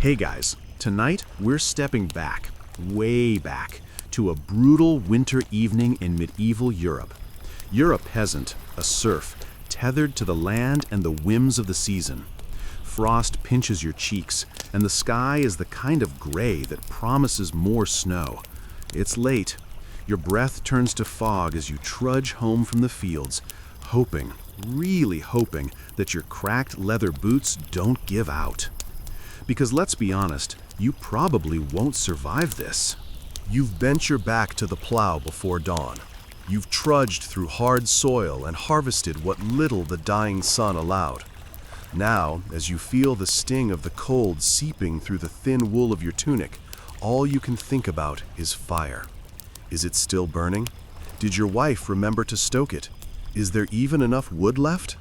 Hey guys, tonight we're stepping back, way back, to a brutal winter evening in medieval Europe. You're a peasant, a serf, tethered to the land and the whims of the season. Frost pinches your cheeks, and the sky is the kind of gray that promises more snow. It's late. Your breath turns to fog as you trudge home from the fields, hoping, really hoping, that your cracked leather boots don't give out. Because let's be honest, you probably won't survive this. You've bent your back to the plow before dawn. You've trudged through hard soil and harvested what little the dying sun allowed. Now, as you feel the sting of the cold seeping through the thin wool of your tunic, all you can think about is fire. Is it still burning? Did your wife remember to stoke it? Is there even enough wood left?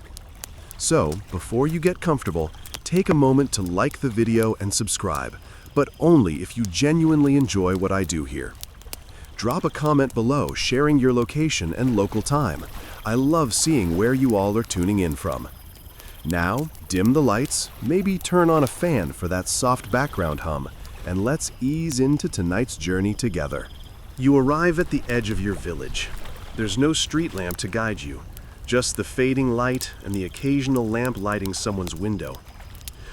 So, before you get comfortable, take a moment to like the video and subscribe, but only if you genuinely enjoy what I do here. Drop a comment below sharing your location and local time. I love seeing where you all are tuning in from. Now, dim the lights, maybe turn on a fan for that soft background hum, and let's ease into tonight's journey together. You arrive at the edge of your village. There's no street lamp to guide you, just the fading light and the occasional lamp lighting someone's window.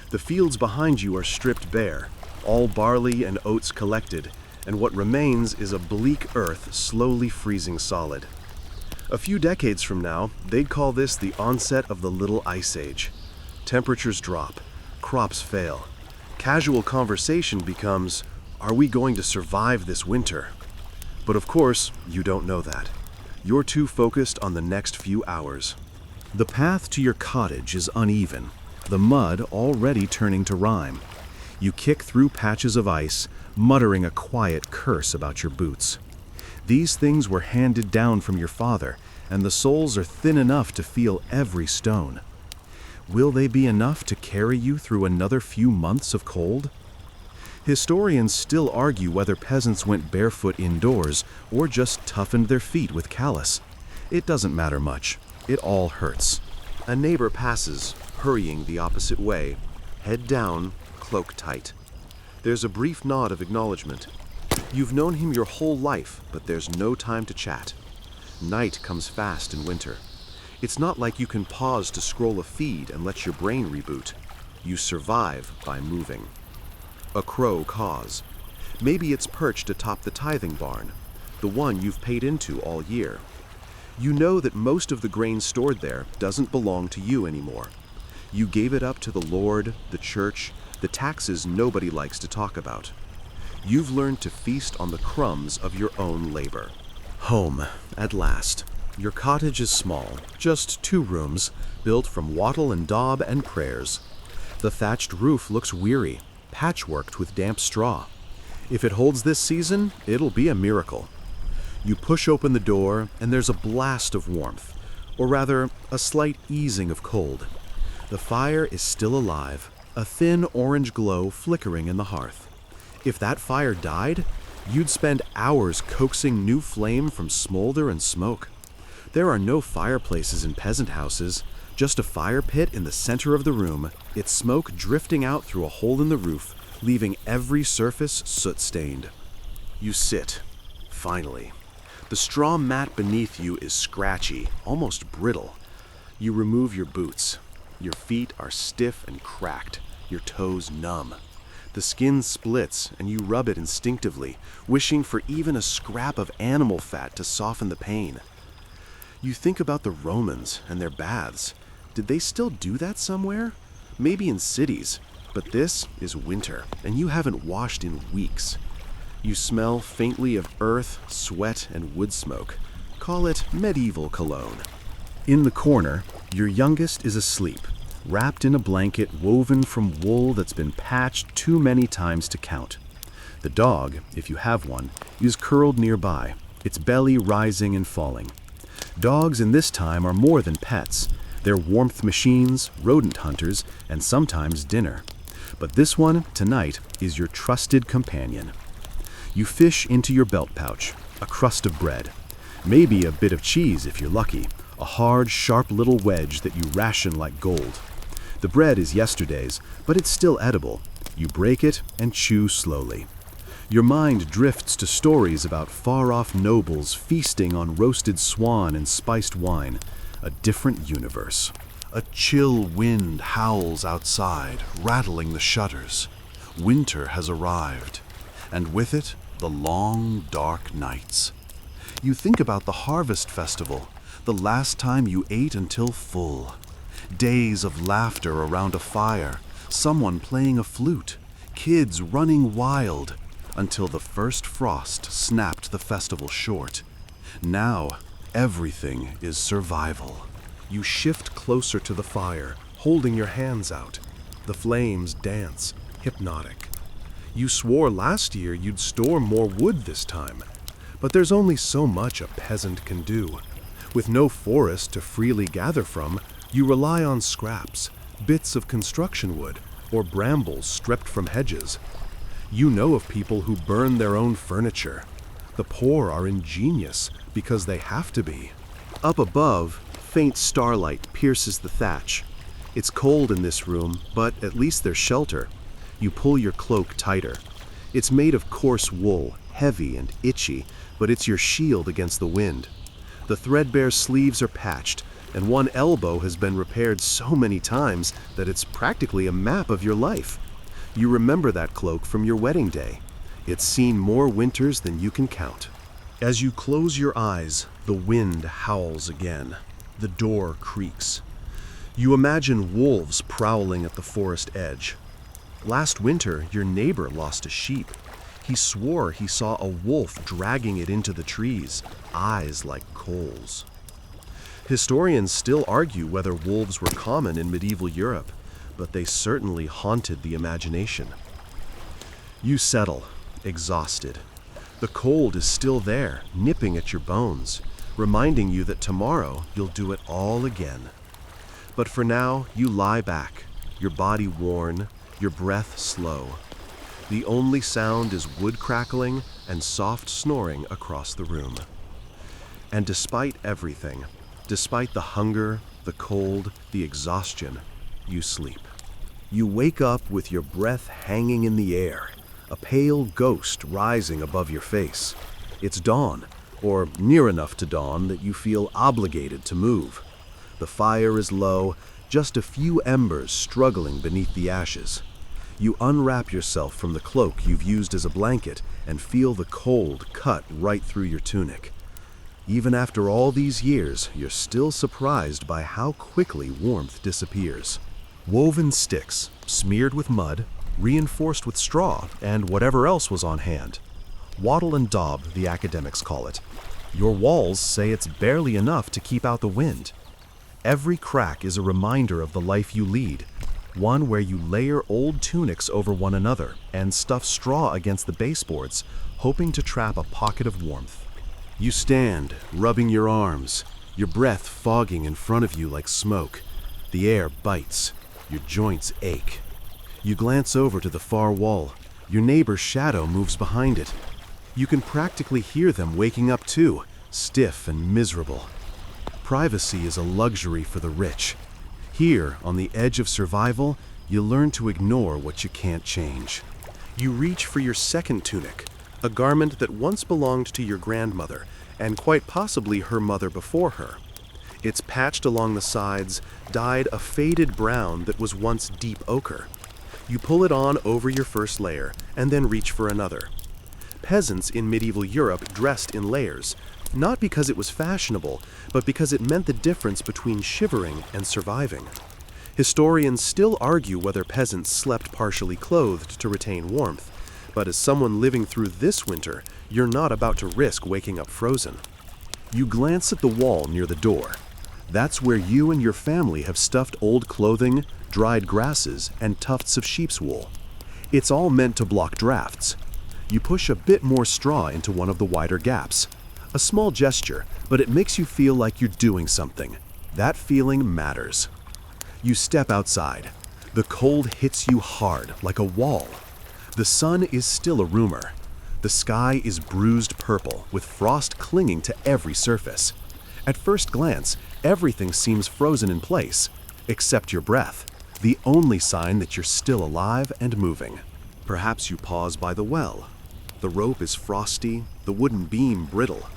The fields behind you are stripped bare, all barley and oats collected, and what remains is a bleak earth slowly freezing solid. A few decades from now, they'd call this the onset of the Little Ice Age. Temperatures drop, crops fail. Casual conversation becomes, are we going to survive this winter? But of course, you don't know that. You're too focused on the next few hours. The path to your cottage is uneven, the mud already turning to rime. You kick through patches of ice, muttering a quiet curse about your boots. These things were handed down from your father, and the soles are thin enough to feel every stone. Will they be enough to carry you through another few months of cold? Historians still argue whether peasants went barefoot indoors or just toughened their feet with callus. It doesn't matter much. It all hurts. A neighbor passes, hurrying the opposite way, head down, cloak tight. There's a brief nod of acknowledgement. You've known him your whole life, but there's no time to chat. Night comes fast in winter. It's not like you can pause to scroll a feed and let your brain reboot. You survive by moving. A crow caws. Maybe it's perched atop the tithing barn, the one you've paid into all year. You know that most of the grain stored there doesn't belong to you anymore. You gave it up to the Lord, the church, the taxes nobody likes to talk about. You've learned to feast on the crumbs of your own labor. Home, at last. Your cottage is small, just 2 rooms, built from wattle and daub and prayers. The thatched roof looks weary, patchworked with damp straw. If it holds this season, it'll be a miracle. You push open the door, and there's a blast of warmth, or rather, a slight easing of cold. The fire is still alive, a thin orange glow flickering in the hearth. If that fire died, you'd spend hours coaxing new flame from smolder and smoke. There are no fireplaces in peasant houses, just a fire pit in the center of the room, its smoke drifting out through a hole in the roof, leaving every surface soot-stained. You sit, finally. The straw mat beneath you is scratchy, almost brittle. You remove your boots. Your feet are stiff and cracked, your toes numb. The skin splits, and you rub it instinctively, wishing for even a scrap of animal fat to soften the pain. You think about the Romans and their baths. Did they still do that somewhere? Maybe in cities, but this is winter, and you haven't washed in weeks. You smell faintly of earth, sweat, and wood smoke. Call it medieval cologne. In the corner, your youngest is asleep, wrapped in a blanket woven from wool that's been patched too many times to count. The dog, if you have one, is curled nearby, its belly rising and falling. Dogs in this time are more than pets. They're warmth machines, rodent hunters, and sometimes dinner. But this one, tonight, is your trusted companion. You fish into your belt pouch, a crust of bread, maybe a bit of cheese if you're lucky, a hard, sharp little wedge that you ration like gold. The bread is yesterday's, but it's still edible, You break it and chew slowly. Your mind drifts to stories about far-off nobles feasting on roasted swan and spiced wine, a different universe. A chill wind howls outside, rattling the shutters. Winter has arrived, and with it, the long, dark nights. You think about the harvest festival, the last time you ate until full. Days of laughter around a fire, someone playing a flute, kids running wild, until the first frost snapped the festival short. Now, everything is survival. You shift closer to the fire, holding your hands out. The flames dance, hypnotic. You swore last year you'd store more wood this time, but there's only so much a peasant can do. With no forest to freely gather from, you rely on scraps, bits of construction wood, or brambles stripped from hedges. You know of people who burn their own furniture. The poor are ingenious because they have to be. Up above, faint starlight pierces the thatch. It's cold in this room, but at least there's shelter. You pull your cloak tighter. It's made of coarse wool, heavy and itchy, but it's your shield against the wind. The threadbare sleeves are patched, and one elbow has been repaired so many times that it's practically a map of your life. You remember that cloak from your wedding day. It's seen more winters than you can count. As you close your eyes, the wind howls again. The door creaks. You imagine wolves prowling at the forest edge. Last winter, your neighbor lost a sheep. He swore he saw a wolf dragging it into the trees, eyes like coals. Historians still argue whether wolves were common in medieval Europe, but they certainly haunted the imagination. You settle, exhausted. The cold is still there, nipping at your bones, reminding you that tomorrow you'll do it all again. But for now, you lie back, your body worn, your breath slow. The only sound is wood crackling and soft snoring across the room. And despite everything, despite the hunger, the cold, the exhaustion, you sleep. You wake up with your breath hanging in the air, a pale ghost rising above your face. It's dawn, or near enough to dawn that you feel obligated to move. The fire is low, just a few embers struggling beneath the ashes. You unwrap yourself from the cloak you've used as a blanket and feel the cold cut right through your tunic. Even after all these years, you're still surprised by how quickly warmth disappears. Woven sticks, smeared with mud, reinforced with straw, and whatever else was on hand. Wattle and daub, the academics call it. Your walls say it's barely enough to keep out the wind. Every crack is a reminder of the life you lead, one where you layer old tunics over one another and stuff straw against the baseboards, hoping to trap a pocket of warmth. You stand, rubbing your arms, your breath fogging in front of you like smoke. The air bites, your joints ache. You glance over to the far wall. Your neighbor's shadow moves behind it. You can practically hear them waking up too, stiff and miserable. Privacy is a luxury for the rich. Here, on the edge of survival, you learn to ignore what you can't change. You reach for your second tunic, a garment that once belonged to your grandmother, and quite possibly her mother before her. It's patched along the sides, dyed a faded brown that was once deep ochre. You pull it on over your first layer, and then reach for another. Peasants in medieval Europe dressed in layers, not because it was fashionable, but because it meant the difference between shivering and surviving. Historians still argue whether peasants slept partially clothed to retain warmth, but as someone living through this winter, you're not about to risk waking up frozen. You glance at the wall near the door. That's where you and your family have stuffed old clothing, dried grasses, and tufts of sheep's wool. It's all meant to block drafts. You push a bit more straw into one of the wider gaps. A small gesture, but it makes you feel like you're doing something. That feeling matters. You step outside. The cold hits you hard, like a wall. The sun is still a rumor. The sky is bruised purple, with frost clinging to every surface. At first glance, everything seems frozen in place, except your breath. the only sign that you're still alive and moving. Perhaps you pause by the well. The rope is frosty, the wooden beam brittle.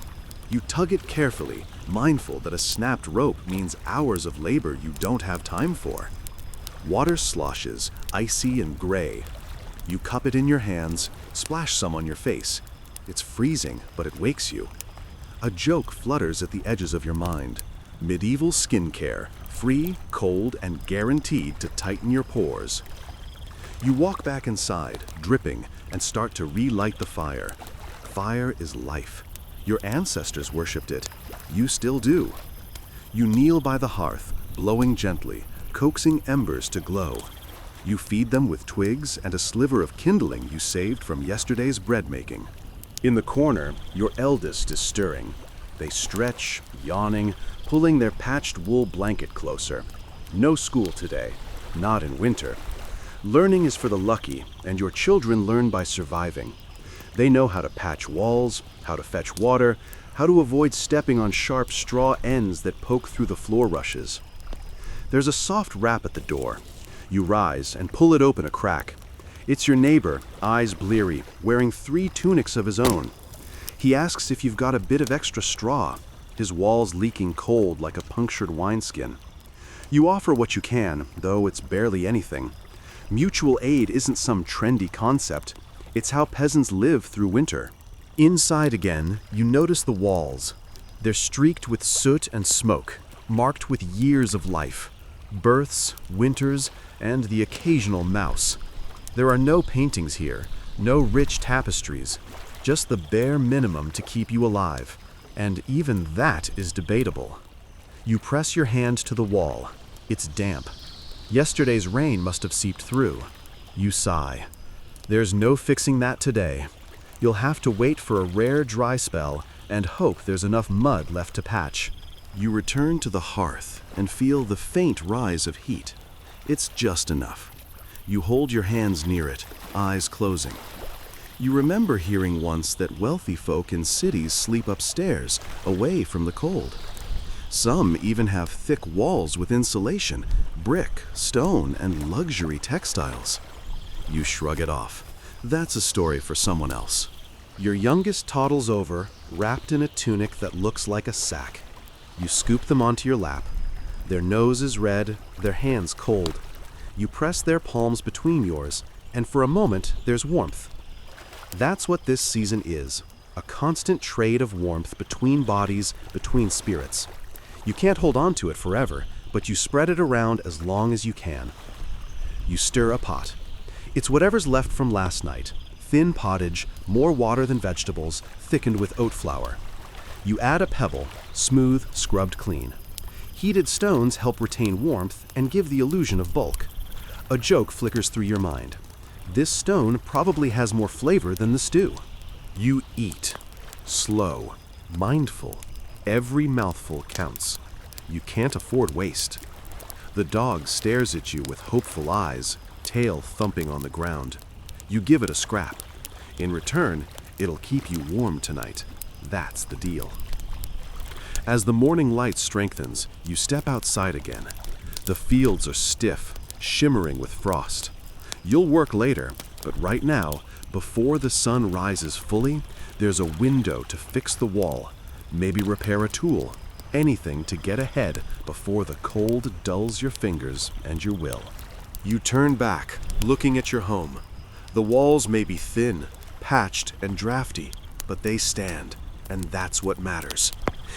You tug it carefully, mindful that a snapped rope means hours of labor you don't have time for. Water sloshes, icy and gray. You cup it in your hands, splash some on your face. It's freezing, but it wakes you. A joke flutters at the edges of your mind. Medieval skincare, free, cold, and guaranteed to tighten your pores. You walk back inside, dripping, and start to relight the fire. Fire is life. Your ancestors worshipped it. You still do. You kneel by the hearth, blowing gently, coaxing embers to glow. You feed them with twigs and a sliver of kindling you saved from yesterday's bread making. In the corner, your eldest is stirring. They stretch, yawning, pulling their patched wool blanket closer. No school today, not in winter. Learning is for the lucky, and your children learn by surviving. They know how to patch walls, how to fetch water, how to avoid stepping on sharp straw ends that poke through the floor rushes. There's a soft rap at the door. You rise and pull it open a crack. It's your neighbor, eyes bleary, wearing 3 tunics of his own. He asks if you've got a bit of extra straw, his walls leaking cold like a punctured wineskin. You offer what you can, though it's barely anything. Mutual aid isn't some trendy concept. It's how peasants live through winter. Inside again, you notice the walls. They're streaked with soot and smoke, marked with years of life. Births, winters, and the occasional mouse. There are no paintings here, no rich tapestries, just the bare minimum to keep you alive, and even that is debatable. You press your hand to the wall. It's damp. Yesterday's rain must have seeped through. You sigh. There's no fixing that today. You'll have to wait for a rare dry spell and hope there's enough mud left to patch. You return to the hearth and feel the faint rise of heat. It's just enough. You hold your hands near it, eyes closing. You remember hearing once that wealthy folk in cities sleep upstairs, away from the cold. Some even have thick walls with insulation, brick, stone, and luxury textiles. You shrug it off. That's a story for someone else. Your youngest toddles over, wrapped in a tunic that looks like a sack. You scoop them onto your lap. Their nose is red, their hands cold. You press their palms between yours, and for a moment, there's warmth. That's what this season is, a constant trade of warmth between bodies, between spirits. You can't hold on to it forever, but you spread it around as long as you can. You stir a pot. It's whatever's left from last night. Thin pottage, more water than vegetables, thickened with oat flour. You add a pebble, smooth, scrubbed clean. Heated stones help retain warmth and give the illusion of bulk. A joke flickers through your mind. This stone probably has more flavor than the stew. You eat. Slow, mindful. Every mouthful counts. You can't afford waste. The dog stares at you with hopeful eyes, tail thumping on the ground. You give it a scrap. In return, it'll keep you warm tonight. That's the deal. As the morning light strengthens, you step outside again. The fields are stiff, shimmering with frost. You'll work later, but right now, before the sun rises fully, there's a window to fix the wall, maybe repair a tool, anything to get ahead before the cold dulls your fingers and your will. You turn back, looking at your home. The walls may be thin, patched, and drafty, but they stand, and that's what matters.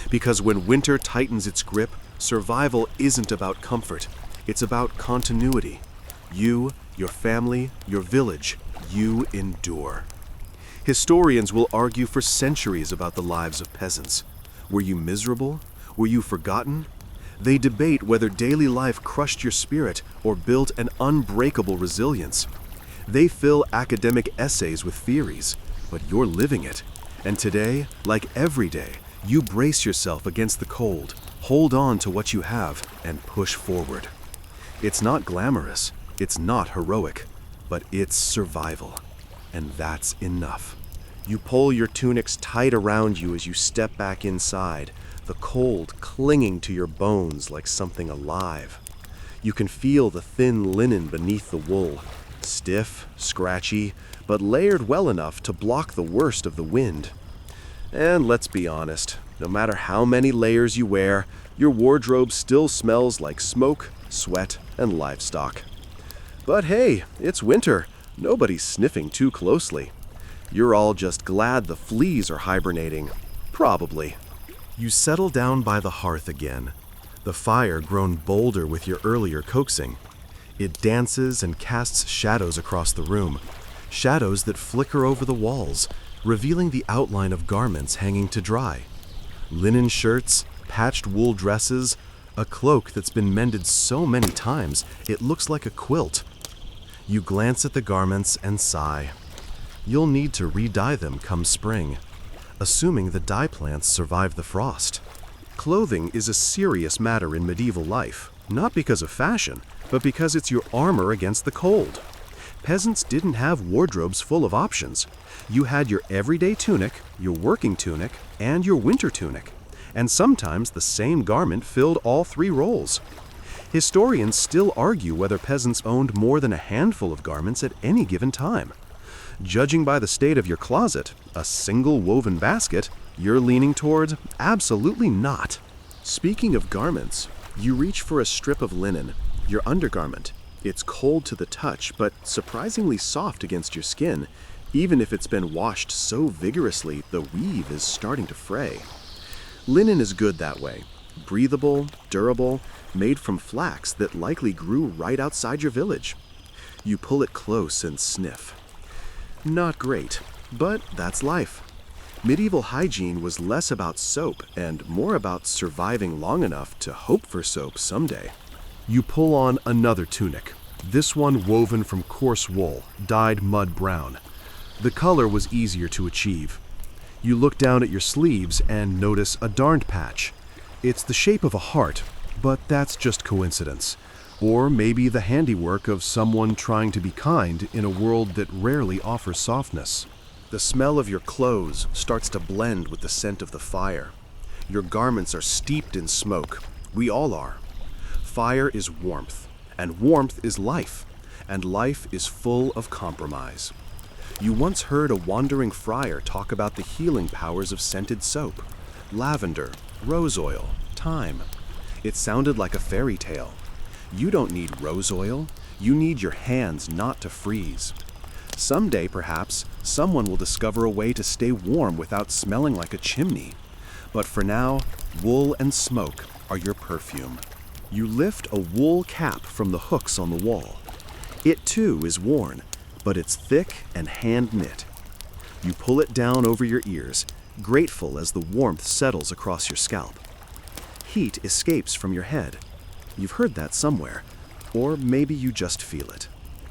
Because when winter tightens its grip, survival isn't about comfort, it's about continuity. You, your family, your village, you endure. Historians will argue for centuries about the lives of peasants. Were you miserable? Were you forgotten? They debate whether daily life crushed your spirit or built an unbreakable resilience. They fill academic essays with theories, but you're living it. And today, like every day, you brace yourself against the cold, hold on to what you have, and push forward. It's not glamorous, it's not heroic, but it's survival. And that's enough. You pull your tunics tight around you as you step back inside, the cold clinging to your bones like something alive. You can feel the thin linen beneath the wool, stiff, scratchy, but layered well enough to block the worst of the wind. And let's be honest, no matter how many layers you wear, your wardrobe still smells like smoke, sweat, and livestock. But hey, it's winter. Nobody's sniffing too closely. You're all just glad the fleas are hibernating. Probably. You settle down by the hearth again, the fire grown bolder with your earlier coaxing. It dances and casts shadows across the room, shadows that flicker over the walls, revealing the outline of garments hanging to dry. Linen shirts, patched wool dresses, a cloak that's been mended so many times it looks like a quilt. You glance at the garments and sigh. You'll need to re-dye them come spring, assuming the dye plants survive the frost. Clothing is a serious matter in medieval life, not because of fashion, but because it's your armor against the cold. Peasants didn't have wardrobes full of options. You had your everyday tunic, your working tunic, and your winter tunic, and sometimes the same garment filled all three roles. Historians still argue whether peasants owned more than a handful of garments at any given time. Judging by the state of your closet, a single woven basket, you're leaning toward absolutely not. Speaking of garments, you reach for a strip of linen, your undergarment. It's cold to the touch, but surprisingly soft against your skin, even if it's been washed so vigorously the weave is starting to fray. Linen is good that way. Breathable, durable, made from flax that likely grew right outside your village. You pull it close and sniff. Not great, but that's life. Medieval hygiene was less about soap and more about surviving long enough to hope for soap someday. You pull on another tunic, this one woven from coarse wool, dyed mud brown. The color was easier to achieve. You look down at your sleeves and notice a darned patch. It's the shape of a heart, but that's just coincidence. Or maybe the handiwork of someone trying to be kind in a world that rarely offers softness. The smell of your clothes starts to blend with the scent of the fire. Your garments are steeped in smoke. We all are. Fire is warmth, and warmth is life, and life is full of compromise. You once heard a wandering friar talk about the healing powers of scented soap. Lavender, rose oil, thyme. It sounded like a fairy tale. You don't need rose oil. You need your hands not to freeze. Someday, perhaps, someone will discover a way to stay warm without smelling like a chimney. But for now, wool and smoke are your perfume. You lift a wool cap from the hooks on the wall. It too is worn, but it's thick and hand-knit. You pull it down over your ears, grateful as the warmth settles across your scalp. Heat escapes from your head. You've heard that somewhere, or maybe you just feel it.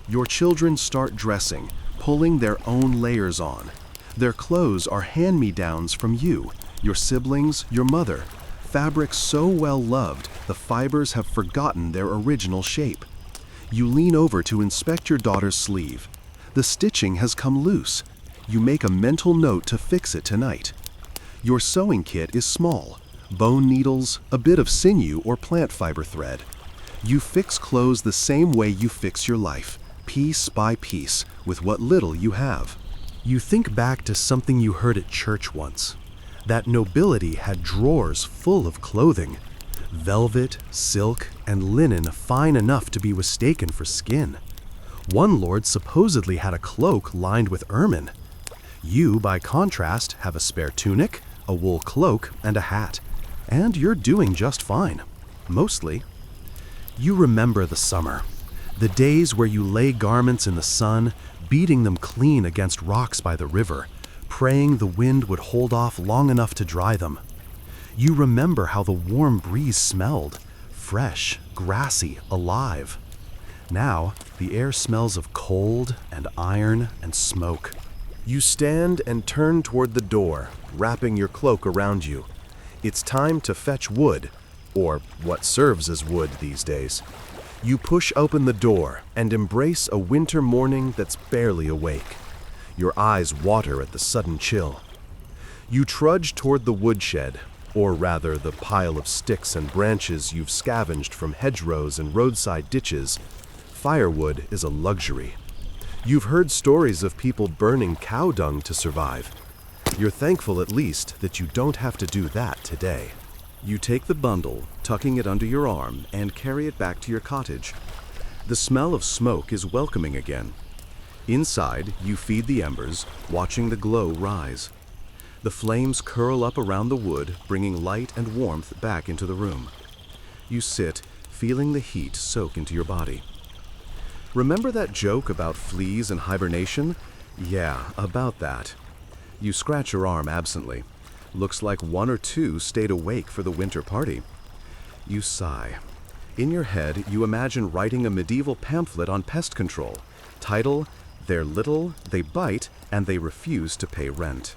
Your children start dressing, pulling their own layers on. Their clothes are hand-me-downs from you, your siblings, your mother. Fabric so well loved, the fibers have forgotten their original shape. You lean over to inspect your daughter's sleeve. The stitching has come loose. You make a mental note to fix it tonight. Your sewing kit is small. Bone needles, a bit of sinew or plant fiber thread. You fix clothes the same way you fix your life, piece by piece, with what little you have. You think back to something you heard at church once. That nobility had drawers full of clothing, velvet, silk, and linen fine enough to be mistaken for skin. One lord supposedly had a cloak lined with ermine. You, by contrast, have a spare tunic, a wool cloak, and a hat. And you're doing just fine. Mostly. You remember the summer. The days where you lay garments in the sun, beating them clean against rocks by the river, praying the wind would hold off long enough to dry them. You remember how the warm breeze smelled, fresh, grassy, alive. Now, the air smells of cold and iron and smoke. You stand and turn toward the door, wrapping your cloak around you. It's time to fetch wood, or what serves as wood these days. You push open the door and embrace a winter morning that's barely awake. Your eyes water at the sudden chill. You trudge toward the woodshed, or rather the pile of sticks and branches you've scavenged from hedgerows and roadside ditches, firewood is a luxury. You've heard stories of people burning cow dung to survive. You're thankful at least that you don't have to do that today. You take the bundle, tucking it under your arm, and carry it back to your cottage. The smell of smoke is welcoming again. Inside, you feed the embers, watching the glow rise. The flames curl up around the wood, bringing light and warmth back into the room. You sit, feeling the heat soak into your body. Remember that joke about fleas and hibernation? Yeah, about that. You scratch your arm absently. Looks like one or two stayed awake for the winter party. You sigh. In your head, you imagine writing a medieval pamphlet on pest control. Title, "They're little, they bite, and they refuse to pay rent."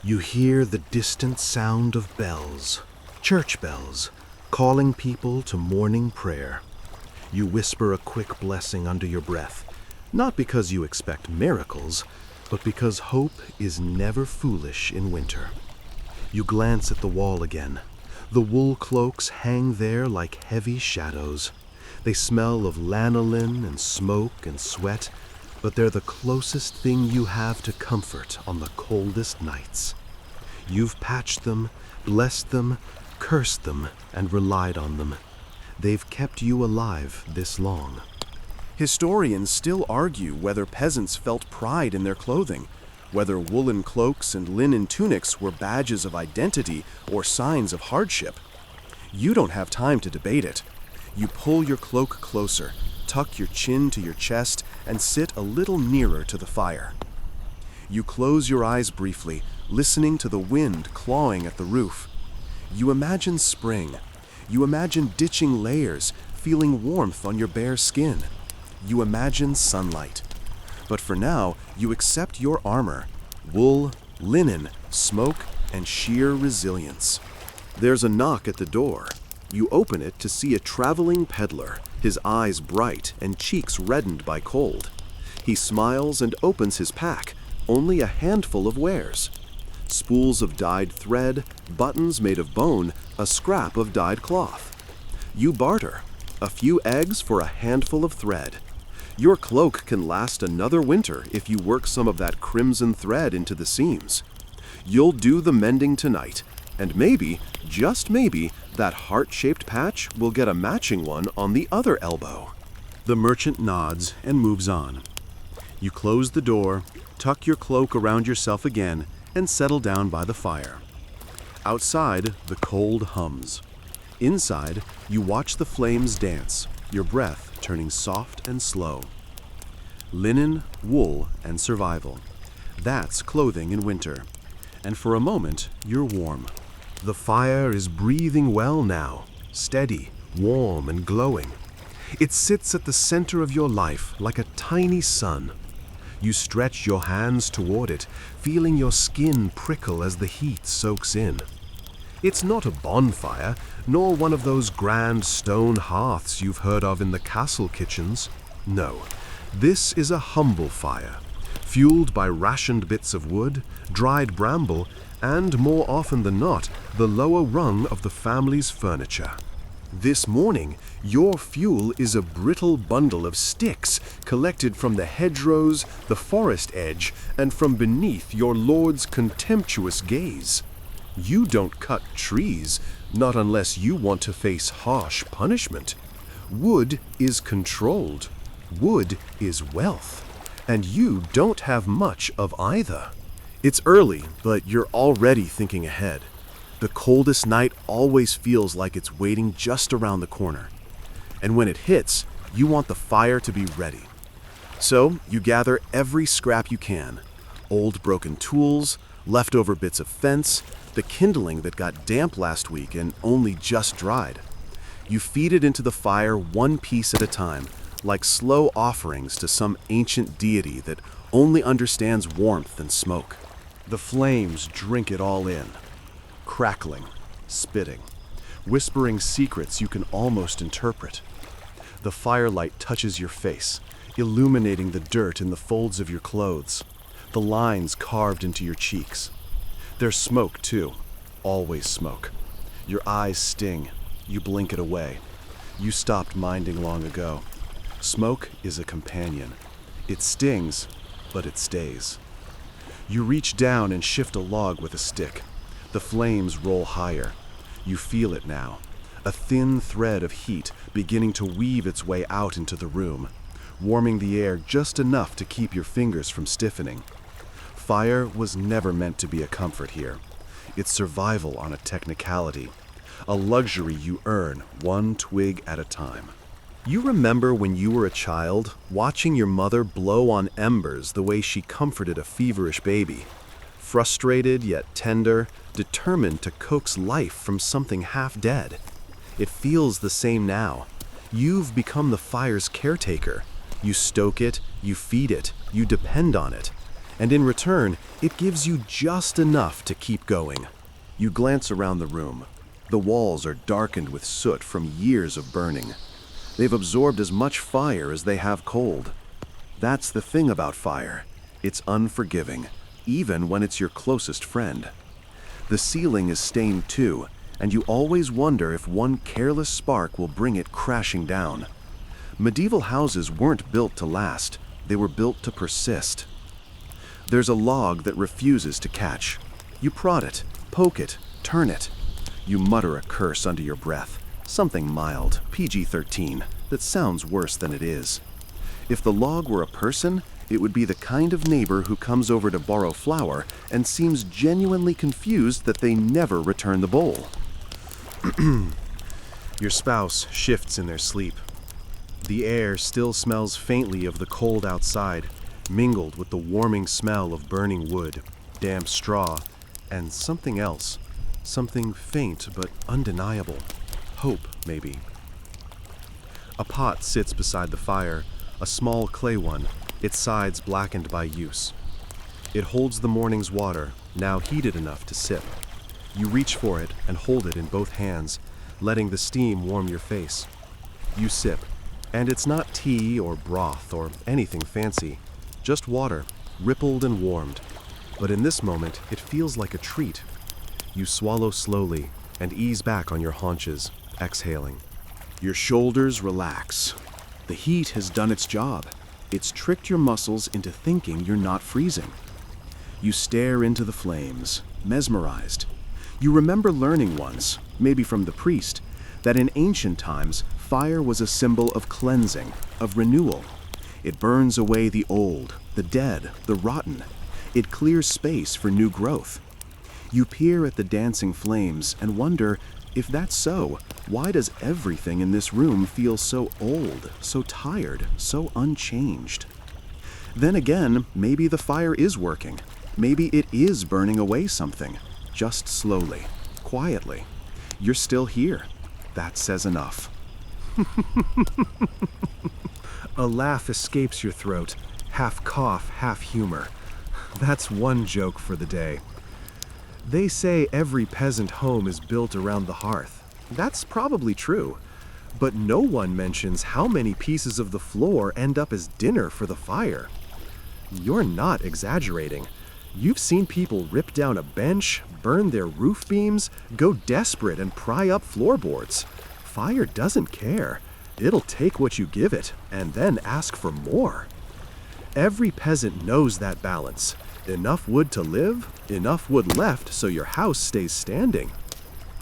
You hear the distant sound of bells, church bells, calling people to morning prayer. You whisper a quick blessing under your breath, not because you expect miracles, but because hope is never foolish in winter. You glance at the wall again. The wool cloaks hang there like heavy shadows. They smell of lanolin and smoke and sweat, but they're the closest thing you have to comfort on the coldest nights. You've patched them, blessed them, cursed them, and relied on them. They've kept you alive this long. Historians still argue whether peasants felt pride in their clothing, whether woolen cloaks and linen tunics were badges of identity or signs of hardship. You don't have time to debate it. You pull your cloak closer, tuck your chin to your chest, and sit a little nearer to the fire. You close your eyes briefly, listening to the wind clawing at the roof. You imagine spring. You imagine ditching layers, feeling warmth on your bare skin. You imagine sunlight. But for now, you accept your armor: wool, linen, smoke, and sheer resilience. There's a knock at the door. You open it to see a traveling peddler, his eyes bright and cheeks reddened by cold. He smiles and opens his pack, only a handful of wares. Spools of dyed thread, buttons made of bone, a scrap of dyed cloth. You barter, a few eggs for a handful of thread. Your cloak can last another winter if you work some of that crimson thread into the seams. You'll do the mending tonight, and maybe, just maybe, that heart-shaped patch will get a matching one on the other elbow. The merchant nods and moves on. You close the door, tuck your cloak around yourself again, and settle down by the fire. Outside, the cold hums. Inside, you watch the flames dance, your breath turning soft and slow. Linen, wool, and survival. That's clothing in winter. And for a moment, you're warm. The fire is breathing well now, steady, warm, and glowing. It sits at the center of your life like a tiny sun. You stretch your hands toward it, feeling your skin prickle as the heat soaks in. It's not a bonfire, nor one of those grand stone hearths you've heard of in the castle kitchens. No, this is a humble fire, fueled by rationed bits of wood, dried bramble, and, more often than not, the lower rung of the family's furniture. This morning, your fuel is a brittle bundle of sticks collected from the hedgerows, the forest edge, and from beneath your lord's contemptuous gaze. You don't cut trees, not unless you want to face harsh punishment. Wood is controlled. Wood is wealth. And you don't have much of either. It's early, but you're already thinking ahead. The coldest night always feels like it's waiting just around the corner. And when it hits, you want the fire to be ready. So you gather every scrap you can. Old broken tools, leftover bits of fence, the kindling that got damp last week and only just dried. You feed it into the fire one piece at a time, like slow offerings to some ancient deity that only understands warmth and smoke. The flames drink it all in, crackling, spitting, whispering secrets you can almost interpret. The firelight touches your face, illuminating the dirt in the folds of your clothes, the lines carved into your cheeks. There's smoke, too, always smoke. Your eyes sting. You blink it away. You stopped minding long ago. Smoke is a companion. It stings, but it stays. You reach down and shift a log with a stick. The flames roll higher. You feel it now, a thin thread of heat beginning to weave its way out into the room, warming the air just enough to keep your fingers from stiffening. Fire was never meant to be a comfort here. It's survival on a technicality, a luxury you earn one twig at a time. You remember when you were a child, watching your mother blow on embers the way she comforted a feverish baby. Frustrated yet tender, determined to coax life from something half dead. It feels the same now. You've become the fire's caretaker. You stoke it, you feed it, you depend on it. And in return, it gives you just enough to keep going. You glance around the room. The walls are darkened with soot from years of burning. They've absorbed as much fire as they have cold. That's the thing about fire. It's unforgiving, even when it's your closest friend. The ceiling is stained too, and you always wonder if one careless spark will bring it crashing down. Medieval houses weren't built to last. They were built to persist. There's a log that refuses to catch. You prod it, poke it, turn it. You mutter a curse under your breath. Something mild, PG-13, that sounds worse than it is. If the log were a person, it would be the kind of neighbor who comes over to borrow flour and seems genuinely confused that they never return the bowl. Your spouse shifts in their sleep. The air still smells faintly of the cold outside, mingled with the warming smell of burning wood, damp straw, and something else. Something faint but undeniable. Hope, maybe. A pot sits beside the fire, a small clay one, its sides blackened by use. It holds the morning's water, now heated enough to sip. You reach for it and hold it in both hands, letting the steam warm your face. You sip, and it's not tea or broth or anything fancy, just water, rippled and warmed. But in this moment, it feels like a treat. You swallow slowly and ease back on your haunches, exhaling. Your shoulders relax. The heat has done its job. It's tricked your muscles into thinking you're not freezing. You stare into the flames, mesmerized. You remember learning once, maybe from the priest, that in ancient times, fire was a symbol of cleansing, of renewal. It burns away the old, the dead, the rotten. It clears space for new growth. You peer at the dancing flames and wonder, if that's so, why does everything in this room feel so old, so tired, so unchanged? Then again, maybe the fire is working. Maybe it is burning away something, just slowly, quietly. You're still here. That says enough. A laugh escapes your throat, half cough, half humor. That's one joke for the day. They say every peasant home is built around the hearth. That's probably true. But no one mentions how many pieces of the floor end up as dinner for the fire. You're not exaggerating. You've seen people rip down a bench, burn their roof beams, go desperate and pry up floorboards. Fire doesn't care. It'll take what you give it, and then ask for more. Every peasant knows that balance. Enough wood to live, enough wood left so your house stays standing.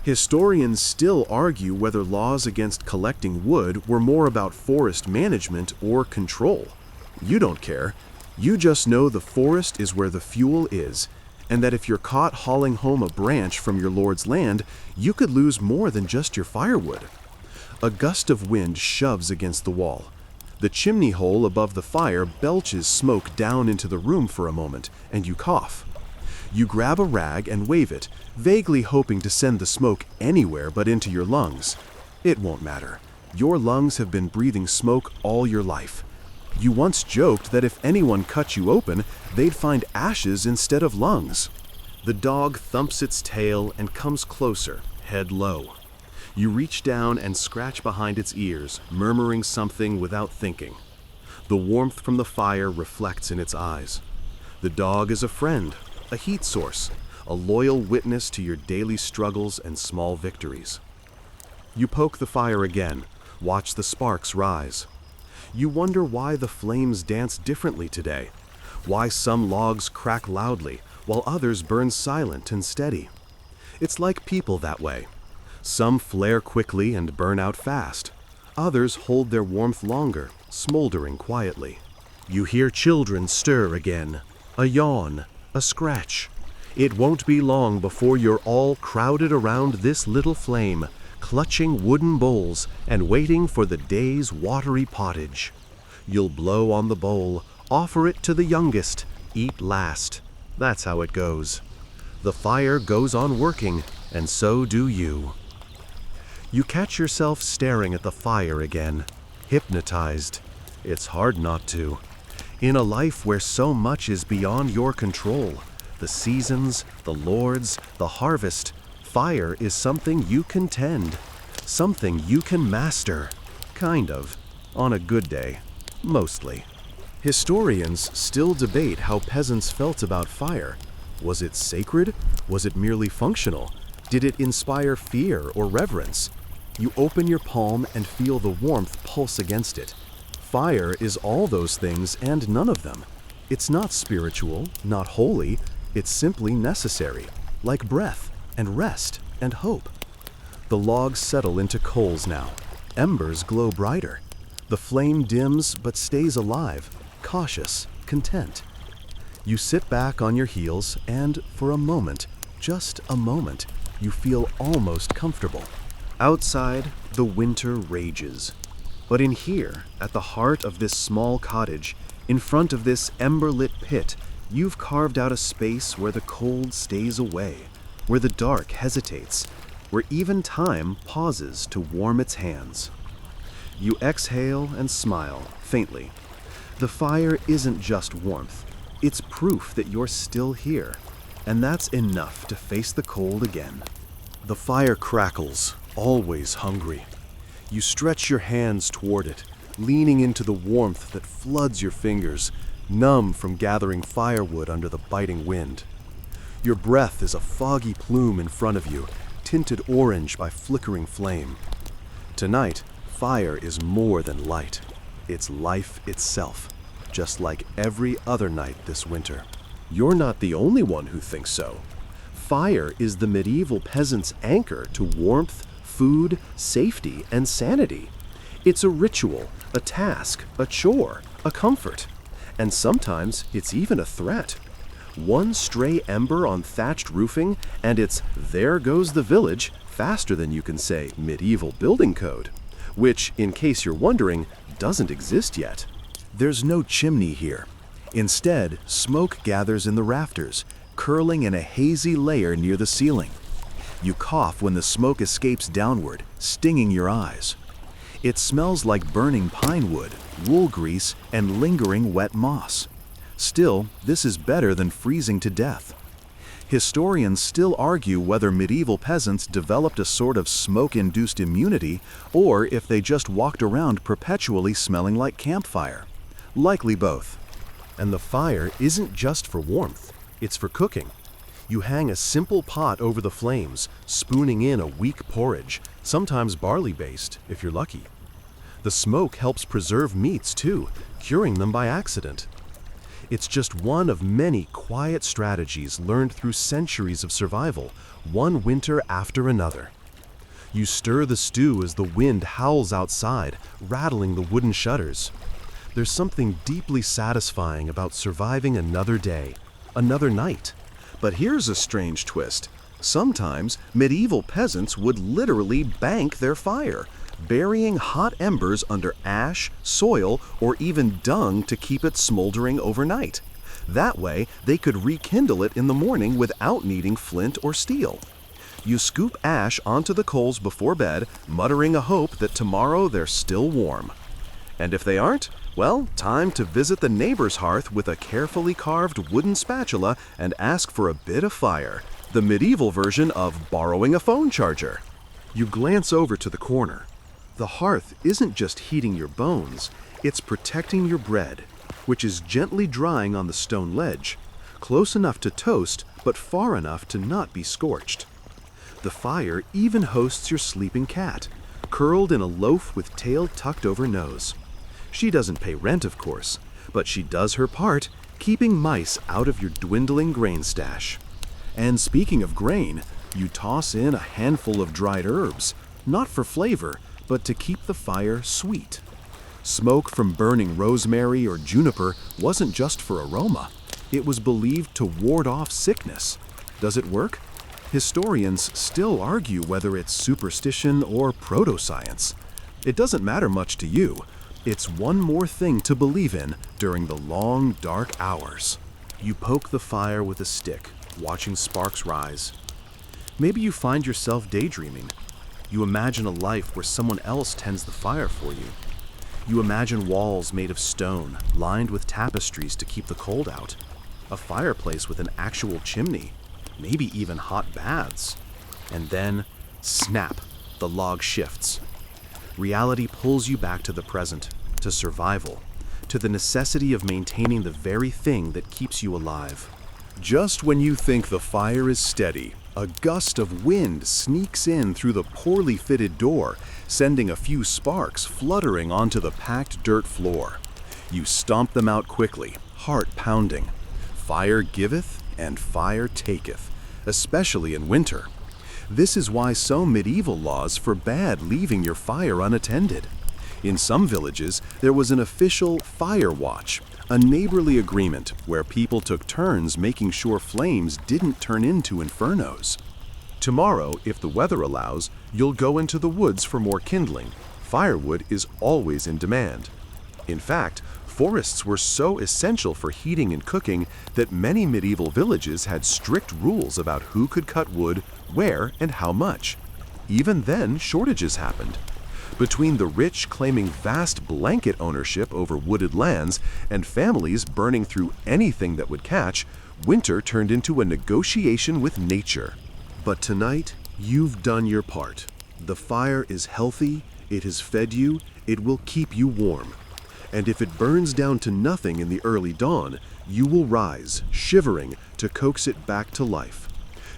Historians still argue whether laws against collecting wood were more about forest management or control. You don't care. You just know the forest is where the fuel is, and that if you're caught hauling home a branch from your lord's land, you could lose more than just your firewood. A gust of wind shoves against the wall. The chimney hole above the fire belches smoke down into the room for a moment, and you cough. You grab a rag and wave it, vaguely hoping to send the smoke anywhere but into your lungs. It won't matter. Your lungs have been breathing smoke all your life. You once joked that if anyone cut you open, they'd find ashes instead of lungs. The dog thumps its tail and comes closer, head low. You reach down and scratch behind its ears, murmuring something without thinking. The warmth from the fire reflects in its eyes. The dog is a friend, a heat source, a loyal witness to your daily struggles and small victories. You poke the fire again, watch the sparks rise. You wonder why the flames dance differently today, why some logs crack loudly while others burn silent and steady. It's like people that way. Some flare quickly and burn out fast. Others hold their warmth longer, smoldering quietly. You hear children stir again, a yawn, a scratch. It won't be long before you're all crowded around this little flame, clutching wooden bowls and waiting for the day's watery pottage. You'll blow on the bowl, offer it to the youngest, eat last. That's how it goes. The fire goes on working, and so do you. You catch yourself staring at the fire again, hypnotized. It's hard not to. In a life where so much is beyond your control, the seasons, the lords, the harvest, fire is something you can tend, something you can master. Kind of. On a good day. Mostly. Historians still debate how peasants felt about fire. Was it sacred? Was it merely functional? Did it inspire fear or reverence? You open your palm and feel the warmth pulse against it. Fire is all those things and none of them. It's not spiritual, not holy, it's simply necessary, like breath and rest and hope. The logs settle into coals now. Embers glow brighter. The flame dims but stays alive, cautious, content. You sit back on your heels and, for a moment, just a moment, you feel almost comfortable. Outside, the winter rages. But in here, at the heart of this small cottage, in front of this ember-lit pit, you've carved out a space where the cold stays away, where the dark hesitates, where even time pauses to warm its hands. You exhale and smile, faintly. The fire isn't just warmth. It's proof that you're still here, and that's enough to face the cold again. The fire crackles, always hungry. You stretch your hands toward it, leaning into the warmth that floods your fingers, numb from gathering firewood under the biting wind. Your breath is a foggy plume in front of you, tinted orange by flickering flame. Tonight, fire is more than light. It's life itself, just like every other night this winter. You're not the only one who thinks so. Fire is the medieval peasant's anchor to warmth, food, safety, and sanity. It's a ritual, a task, a chore, a comfort. And sometimes it's even a threat. One stray ember on thatched roofing, and it's "there goes the village" faster than you can say medieval building code, which, in case you're wondering, doesn't exist yet. There's no chimney here. Instead, smoke gathers in the rafters, curling in a hazy layer near the ceiling. You cough when the smoke escapes downward, stinging your eyes. It smells like burning pine wood, wool grease, and lingering wet moss. Still, this is better than freezing to death. Historians still argue whether medieval peasants developed a sort of smoke-induced immunity or if they just walked around perpetually smelling like campfire. Likely both. And the fire isn't just for warmth, it's for cooking. You hang a simple pot over the flames, spooning in a weak porridge, sometimes barley-based, if you're lucky. The smoke helps preserve meats too, curing them by accident. It's just one of many quiet strategies learned through centuries of survival, one winter after another. You stir the stew as the wind howls outside, rattling the wooden shutters. There's something deeply satisfying about surviving another day, another night. But here's a strange twist. Sometimes medieval peasants would literally bank their fire, burying hot embers under ash, soil, or even dung to keep it smoldering overnight. That way, they could rekindle it in the morning without needing flint or steel. You scoop ash onto the coals before bed, muttering a hope that tomorrow they're still warm. And if they aren't, well, time to visit the neighbor's hearth with a carefully carved wooden spatula and ask for a bit of fire, the medieval version of borrowing a phone charger. You glance over to the corner. The hearth isn't just heating your bones, it's protecting your bread, which is gently drying on the stone ledge, close enough to toast, but far enough to not be scorched. The fire even hosts your sleeping cat, curled in a loaf with tail tucked over nose. She doesn't pay rent, of course, but she does her part, keeping mice out of your dwindling grain stash. And speaking of grain, you toss in a handful of dried herbs, not for flavor, but to keep the fire sweet. Smoke from burning rosemary or juniper wasn't just for aroma. It was believed to ward off sickness. Does it work? Historians still argue whether it's superstition or proto-science. It doesn't matter much to you. It's one more thing to believe in during the long, dark hours. You poke the fire with a stick, watching sparks rise. Maybe you find yourself daydreaming. You imagine a life where someone else tends the fire for you. You imagine walls made of stone, lined with tapestries to keep the cold out. A fireplace with an actual chimney, maybe even hot baths. And then, snap, the log shifts. Reality pulls you back to the present, to survival, to the necessity of maintaining the very thing that keeps you alive. Just when you think the fire is steady, a gust of wind sneaks in through the poorly fitted door, sending a few sparks fluttering onto the packed dirt floor. You stomp them out quickly, heart pounding. Fire giveth and fire taketh, especially in winter. This is why some medieval laws forbade leaving your fire unattended. In some villages, there was an official fire watch, a neighborly agreement where people took turns making sure flames didn't turn into infernos. Tomorrow, if the weather allows, you'll go into the woods for more kindling. Firewood is always in demand. In fact, forests were so essential for heating and cooking that many medieval villages had strict rules about who could cut wood, where, and how much. Even then, shortages happened. Between the rich claiming vast blanket ownership over wooded lands and families burning through anything that would catch, winter turned into a negotiation with nature. But tonight, you've done your part. The fire is healthy, it has fed you, it will keep you warm. And if it burns down to nothing in the early dawn, you will rise, shivering, to coax it back to life.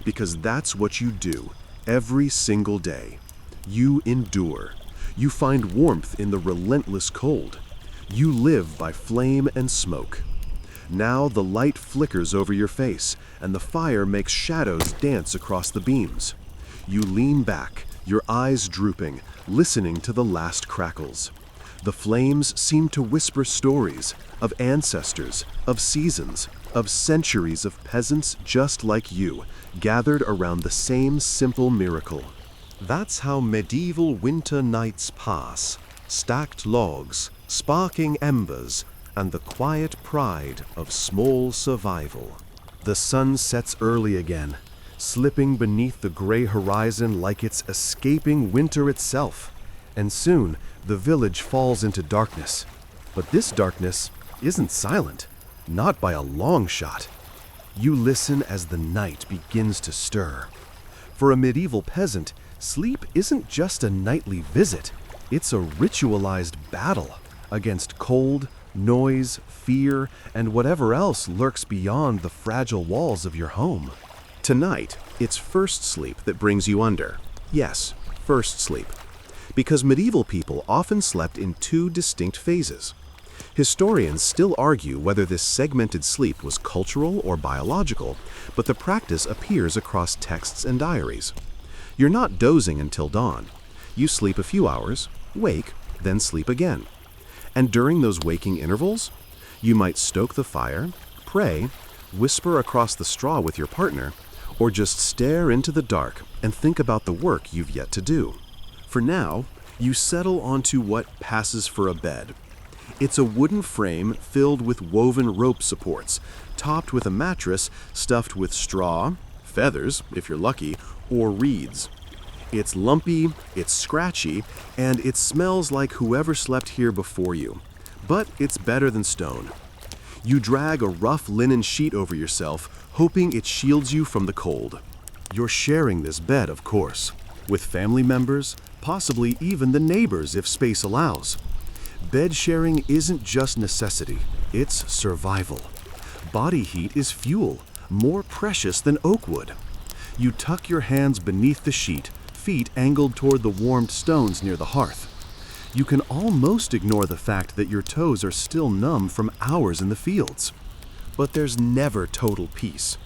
Because that's what you do, every single day. You endure. You find warmth in the relentless cold. You live by flame and smoke. Now the light flickers over your face, and the fire makes shadows dance across the beams. You lean back, your eyes drooping, listening to the last crackles. The flames seem to whisper stories of ancestors, of seasons, of centuries of peasants just like you, gathered around the same simple miracle. That's how medieval winter nights pass, stacked logs, sparking embers, and the quiet pride of small survival. The sun sets early again, slipping beneath the gray horizon like it's escaping winter itself. And soon, the village falls into darkness. But this darkness isn't silent, not by a long shot. You listen as the night begins to stir. For a medieval peasant, sleep isn't just a nightly visit, it's a ritualized battle against cold, noise, fear, and whatever else lurks beyond the fragile walls of your home. Tonight, it's first sleep that brings you under. Yes, first sleep. Because medieval people often slept in two distinct phases. Historians still argue whether this segmented sleep was cultural or biological, but the practice appears across texts and diaries. You're not dozing until dawn. You sleep a few hours, wake, then sleep again. And during those waking intervals, you might stoke the fire, pray, whisper across the straw with your partner, or just stare into the dark and think about the work you've yet to do. For now, you settle onto what passes for a bed. It's a wooden frame filled with woven rope supports, topped with a mattress stuffed with straw, feathers, if you're lucky, or reeds. It's lumpy, it's scratchy, and it smells like whoever slept here before you. But it's better than stone. You drag a rough linen sheet over yourself, hoping it shields you from the cold. You're sharing this bed, of course, with family members, possibly even the neighbors if space allows. Bed sharing isn't just necessity, it's survival. Body heat is fuel, more precious than oak wood. You tuck your hands beneath the sheet, feet angled toward the warmed stones near the hearth. You can almost ignore the fact that your toes are still numb from hours in the fields. But there's never total peace.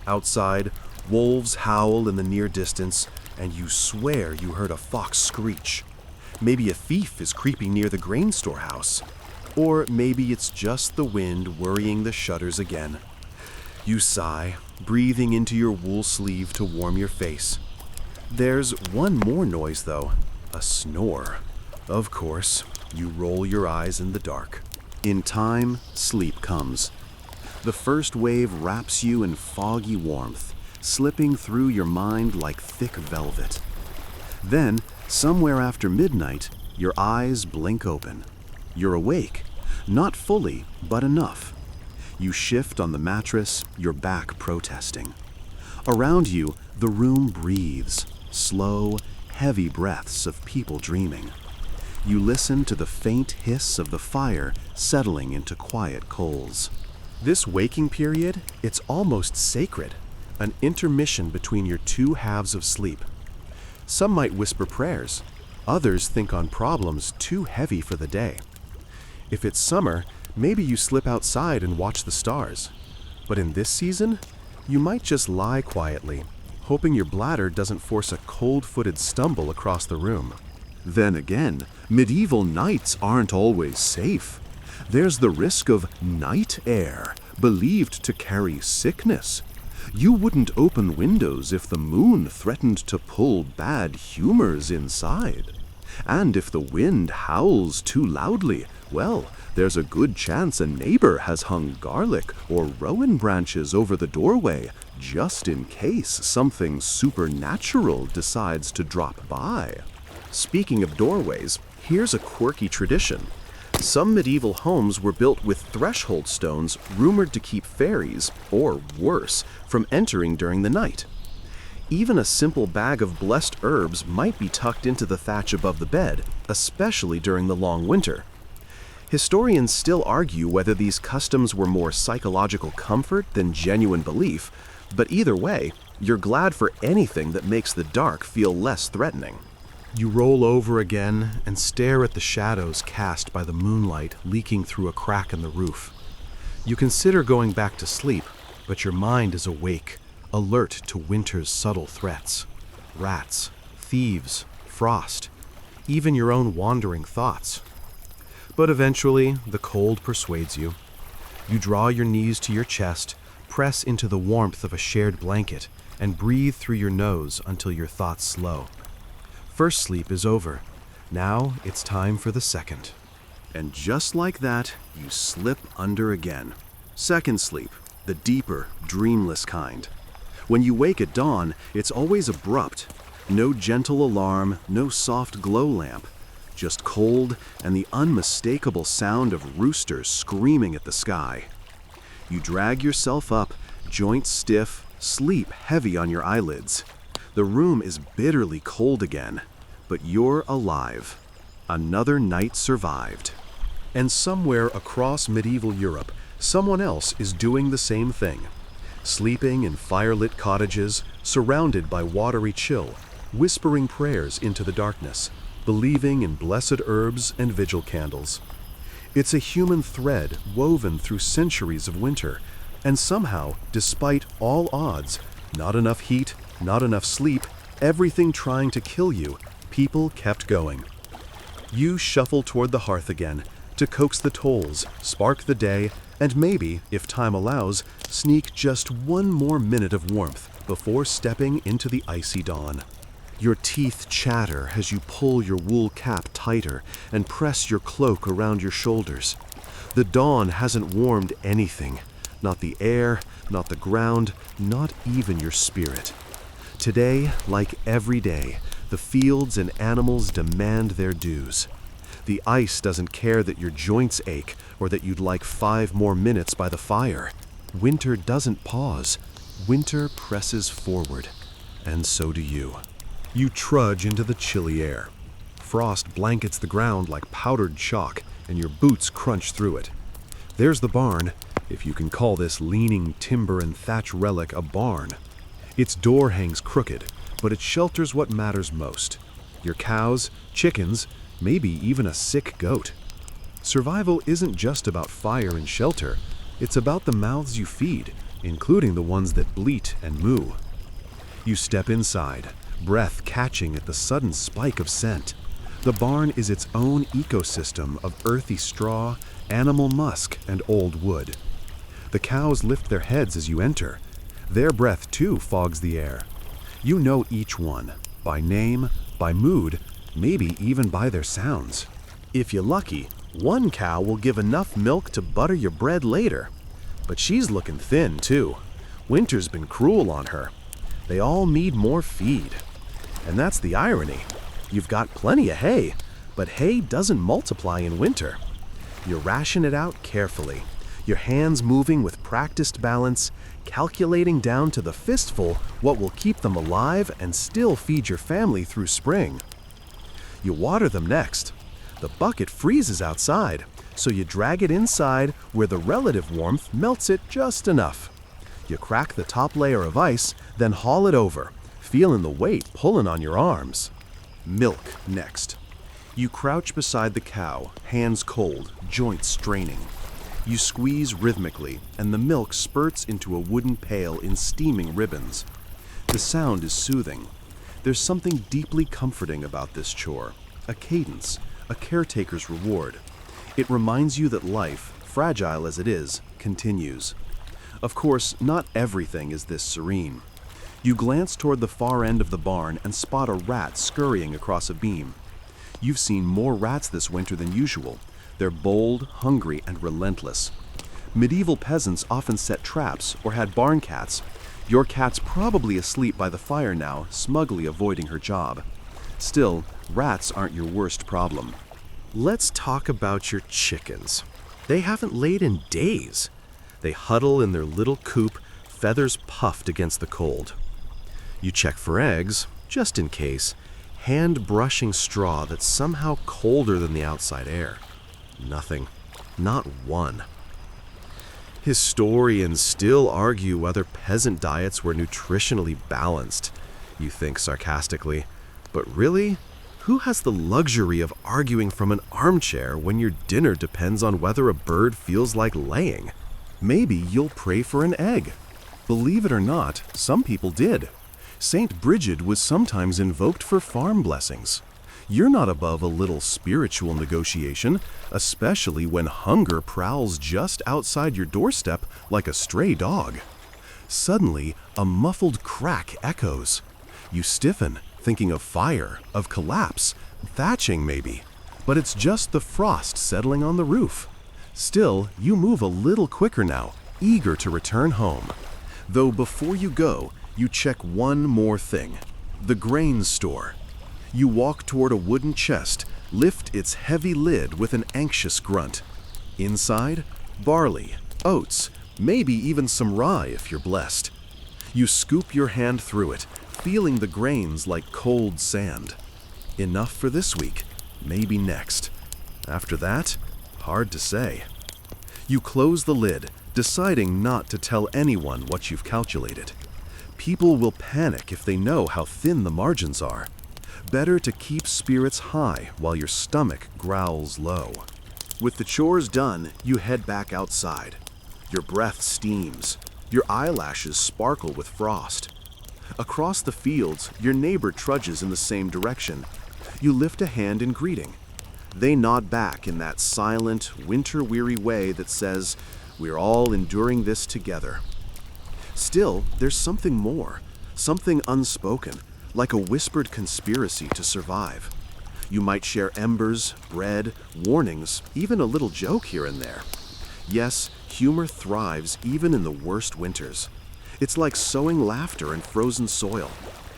Outside, wolves howl in the near distance, and you swear you heard a fox screech. Maybe a thief is creeping near the grain storehouse. Or maybe it's just the wind worrying the shutters again. You sigh, breathing into your wool sleeve to warm your face. There's one more noise, though, a snore. Of course, you roll your eyes in the dark. In time, sleep comes. The first wave wraps you in foggy warmth, slipping through your mind like thick velvet. Then, somewhere after midnight, your eyes blink open. You're awake, not fully, but enough. You shift on the mattress, your back protesting. Around you, the room breathes, slow, heavy breaths of people dreaming. You listen to the faint hiss of the fire settling into quiet coals. This waking period, it's almost sacred, an intermission between your two halves of sleep. Some might whisper prayers, others think on problems too heavy for the day. If it's summer, maybe you slip outside and watch the stars. But in this season, you might just lie quietly, hoping your bladder doesn't force a cold-footed stumble across the room. Then again, medieval nights aren't always safe. There's the risk of night air, believed to carry sickness. You wouldn't open windows if the moon threatened to pull bad humors inside. And if the wind howls too loudly, well, there's a good chance a neighbor has hung garlic or rowan branches over the doorway, just in case something supernatural decides to drop by. Speaking of doorways, here's a quirky tradition. Some medieval homes were built with threshold stones rumored to keep fairies, or worse, from entering during the night. Even a simple bag of blessed herbs might be tucked into the thatch above the bed, especially during the long winter. Historians still argue whether these customs were more psychological comfort than genuine belief, but either way, you're glad for anything that makes the dark feel less threatening. You roll over again and stare at the shadows cast by the moonlight leaking through a crack in the roof. You consider going back to sleep, but your mind is awake, alert to winter's subtle threats. Rats, thieves, frost, even your own wandering thoughts. But eventually, the cold persuades you. You draw your knees to your chest, press into the warmth of a shared blanket, and breathe through your nose until your thoughts slow. First sleep is over. Now it's time for the second. And just like that, you slip under again. Second sleep, the deeper, dreamless kind. When you wake at dawn, it's always abrupt. No gentle alarm, no soft glow lamp. Just cold and the unmistakable sound of roosters screaming at the sky. You drag yourself up, joints stiff, sleep heavy on your eyelids. The room is bitterly cold again, but you're alive. Another night survived. And somewhere across medieval Europe, someone else is doing the same thing. Sleeping in firelit cottages, surrounded by watery chill, whispering prayers into the darkness, believing in blessed herbs and vigil candles. It's a human thread woven through centuries of winter, and somehow, despite all odds, not enough heat, not enough sleep, everything trying to kill you, people kept going. You shuffle toward the hearth again to coax the tolls, spark the day, and maybe, if time allows, sneak just one more minute of warmth before stepping into the icy dawn. Your teeth chatter as you pull your wool cap tighter and press your cloak around your shoulders. The dawn hasn't warmed anything, not the air, not the ground, not even your spirit. Today, like every day, the fields and animals demand their dues. The ice doesn't care that your joints ache or that you'd like 5 more minutes by the fire. Winter doesn't pause. Winter presses forward. And so do you. You trudge into the chilly air. Frost blankets the ground like powdered chalk, and your boots crunch through it. There's the barn, If you can call this leaning timber and thatch relic a barn. Its door hangs crooked, but it shelters what matters most: your cows, chickens, maybe even a sick goat. Survival isn't just about fire and shelter, it's about the mouths you feed, including the ones that bleat and moo. You step inside, breath catching at the sudden spike of scent. The barn is its own ecosystem of earthy straw, animal musk, and old wood. The cows lift their heads as you enter. Their breath too fogs the air. You know each one, by name, by mood, maybe even by their sounds. If you're lucky, one cow will give enough milk to butter your bread later. But she's looking thin too. Winter's been cruel on her. They all need more feed. And that's the irony. You've got plenty of hay, but hay doesn't multiply in winter. You ration it out carefully, your hands moving with practiced balance, calculating down to the fistful what will keep them alive and still feed your family through spring. You water them next. The bucket freezes outside, so you drag it inside where the relative warmth melts it just enough. You crack the top layer of ice, then haul it over, feeling the weight pulling on your arms. Milk next. You crouch beside the cow, hands cold, joints straining. You squeeze rhythmically, and the milk spurts into a wooden pail in steaming ribbons. The sound is soothing. There's something deeply comforting about this chore, a cadence, a caretaker's reward. It reminds you that life, fragile as it is, continues. Of course, not everything is this serene. You glance toward the far end of the barn and spot a rat scurrying across a beam. You've seen more rats this winter than usual. They're bold, hungry, and relentless. Medieval peasants often set traps or had barn cats. Your cat's probably asleep by the fire now, smugly avoiding her job. Still, rats aren't your worst problem. Let's talk about your chickens. They haven't laid in days. They huddle in their little coop, feathers puffed against the cold. You check for eggs, just in case, hand brushing straw that's somehow colder than the outside air. Nothing. Not one. Historians still argue whether peasant diets were nutritionally balanced, you think sarcastically. But really, who has the luxury of arguing from an armchair when your dinner depends on whether a bird feels like laying? Maybe you'll pray for an egg. Believe it or not, some people did. Saint Bridget was sometimes invoked for farm blessings. You're not above a little spiritual negotiation, especially when hunger prowls just outside your doorstep like a stray dog. Suddenly, a muffled crack echoes. You stiffen, thinking of fire, of collapse, thatching maybe. But it's just the frost settling on the roof. Still, you move a little quicker now, eager to return home. Though before you go, you check one more thing: the grain store. You walk toward a wooden chest, lift its heavy lid with an anxious grunt. Inside, barley, oats, maybe even some rye if you're blessed. You scoop your hand through it, feeling the grains like cold sand. Enough for this week, maybe next. After that, hard to say. You close the lid, deciding not to tell anyone what you've calculated. People will panic if they know how thin the margins are. Better to keep spirits high while your stomach growls low. With the chores done, you head back outside. Your breath steams. Your eyelashes sparkle with frost. Across the fields, your neighbor trudges in the same direction. You lift a hand in greeting. They nod back in that silent, winter-weary way that says, "We're all enduring this together." Still, there's something more, something unspoken, like a whispered conspiracy to survive. You might share embers, bread, warnings, even a little joke here and there. Yes, humor thrives even in the worst winters. It's like sowing laughter in frozen soil.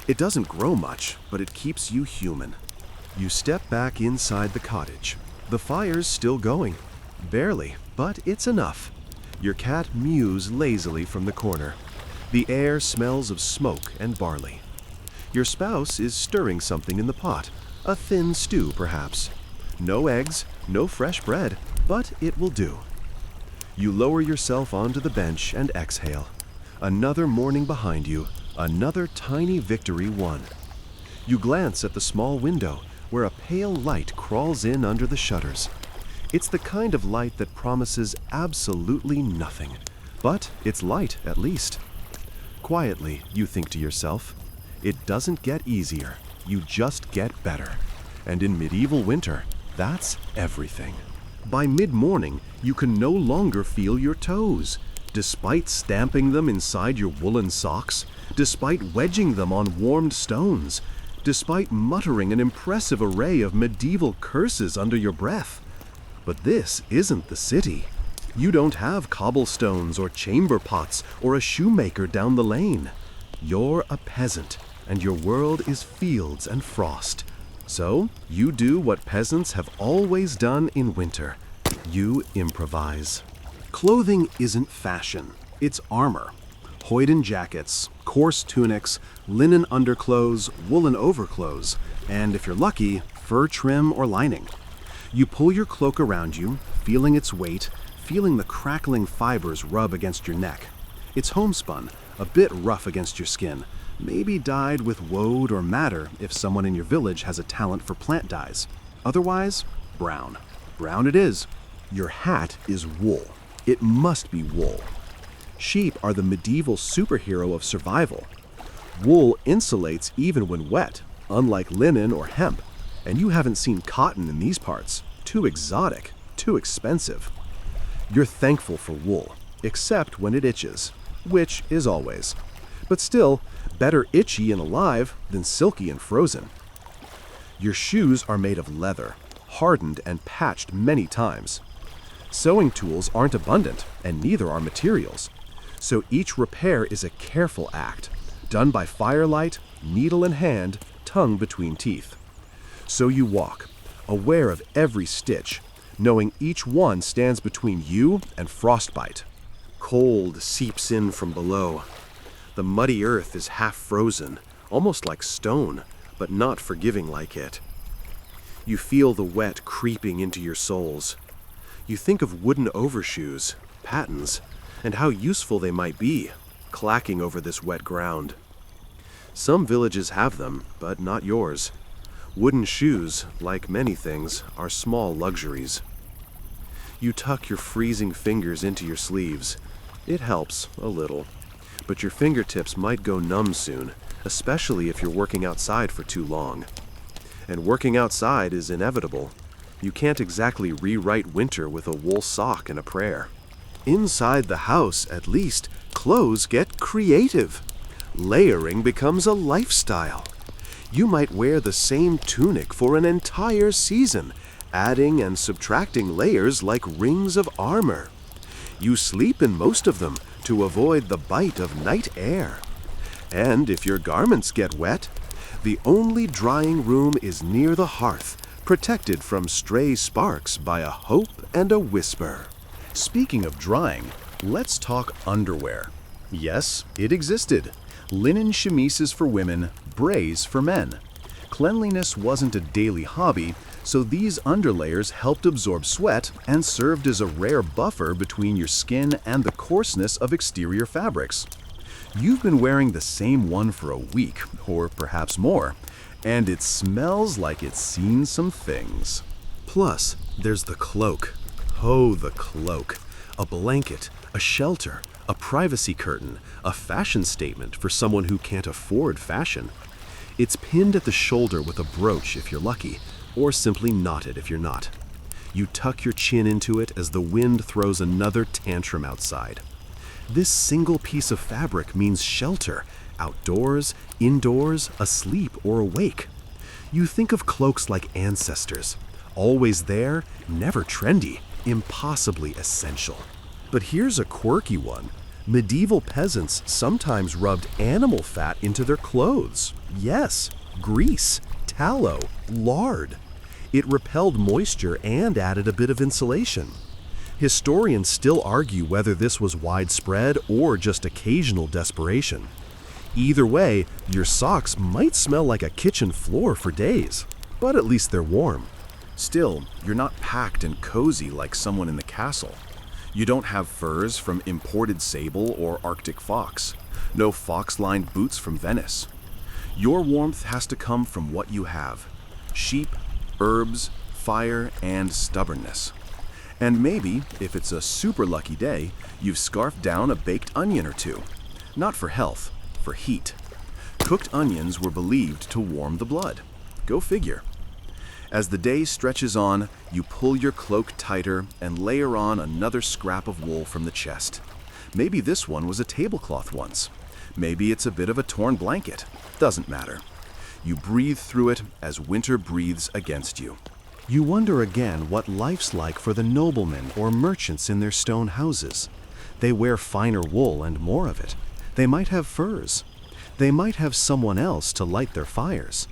It doesn't grow much, but it keeps you human. You step back inside the cottage. The fire's still going. Barely, but it's enough. Your cat mews lazily from the corner. The air smells of smoke and barley. Your spouse is stirring something in the pot, a thin stew perhaps. No eggs, no fresh bread, but it will do. You lower yourself onto the bench and exhale. Another morning behind you, another tiny victory won. You glance at the small window where a pale light crawls in under the shutters. It's the kind of light that promises absolutely nothing, but it's light at least. Quietly, you think to yourself, it doesn't get easier, you just get better. And in medieval winter, that's everything. By mid-morning, you can no longer feel your toes. Despite stamping them inside your woolen socks, despite wedging them on warmed stones, despite muttering an impressive array of medieval curses under your breath. But this isn't the city. You don't have cobblestones or chamber pots or a shoemaker down the lane. You're a peasant, and your world is fields and frost. So, you do what peasants have always done in winter. You improvise. Clothing isn't fashion, it's armor. Hoyden jackets, coarse tunics, linen underclothes, woolen overclothes, and if you're lucky, fur trim or lining. You pull your cloak around you, feeling its weight, feeling the crackling fibers rub against your neck. It's homespun, a bit rough against your skin, maybe dyed with woad or madder if someone in your village has a talent for plant dyes. Otherwise, brown. Brown it is. Your hat is wool. It must be wool. Sheep are the medieval superhero of survival. Wool insulates even when wet, unlike linen or hemp, and you haven't seen cotton in these parts. Too exotic, too expensive. You're thankful for wool, except when it itches, which is always. But still, better itchy and alive than silky and frozen. Your shoes are made of leather, hardened and patched many times. Sewing tools aren't abundant, and neither are materials. So each repair is a careful act, done by firelight, needle in hand, tongue between teeth. So you walk, aware of every stitch, knowing each one stands between you and frostbite. Cold seeps in from below. The muddy earth is half frozen, almost like stone, but not forgiving like it. You feel the wet creeping into your soles. You think of wooden overshoes, pattens, and how useful they might be, clacking over this wet ground. Some villages have them, but not yours. Wooden shoes, like many things, are small luxuries. You tuck your freezing fingers into your sleeves. It helps, a little. But your fingertips might go numb soon, especially if you're working outside for too long. And working outside is inevitable. You can't exactly rewrite winter with a wool sock and a prayer. Inside the house, at least, clothes get creative. Layering becomes a lifestyle. You might wear the same tunic for an entire season, adding and subtracting layers like rings of armor. You sleep in most of them to avoid the bite of night air. And if your garments get wet, the only drying room is near the hearth, protected from stray sparks by a hope and a whisper. Speaking of drying, let's talk underwear. Yes, it existed. Linen chemises for women, brays for men. Cleanliness wasn't a daily hobby, so these underlayers helped absorb sweat and served as a rare buffer between your skin and the coarseness of exterior fabrics. You've been wearing the same one for a week, or perhaps more, and it smells like it's seen some things. Plus, there's the cloak. Oh, the cloak. A blanket, a shelter, a privacy curtain, a fashion statement for someone who can't afford fashion. It's pinned at the shoulder with a brooch if you're lucky, or simply knotted if you're not. You tuck your chin into it as the wind throws another tantrum outside. This single piece of fabric means shelter, outdoors, indoors, asleep or awake. You think of cloaks like ancestors, always there, never trendy, impossibly essential. But here's a quirky one. Medieval peasants sometimes rubbed animal fat into their clothes. Yes, grease, tallow, lard. It repelled moisture and added a bit of insulation. Historians still argue whether this was widespread or just occasional desperation. Either way, your socks might smell like a kitchen floor for days, but at least they're warm. Still, you're not packed and cozy like someone in the castle. You don't have furs from imported sable or Arctic fox, no fox-lined boots from Venice. Your warmth has to come from what you have: sheep, herbs, fire, and stubbornness. And maybe, if it's a super lucky day, you've scarfed down a baked onion or two. Not for health, for heat. Cooked onions were believed to warm the blood. Go figure. As the day stretches on, you pull your cloak tighter and layer on another scrap of wool from the chest. Maybe this one was a tablecloth once. Maybe it's a bit of a torn blanket. Doesn't matter. You breathe through it as winter breathes against you. You wonder again what life's like for the noblemen or merchants in their stone houses. They wear finer wool and more of it. They might have furs. They might have someone else to light their fires.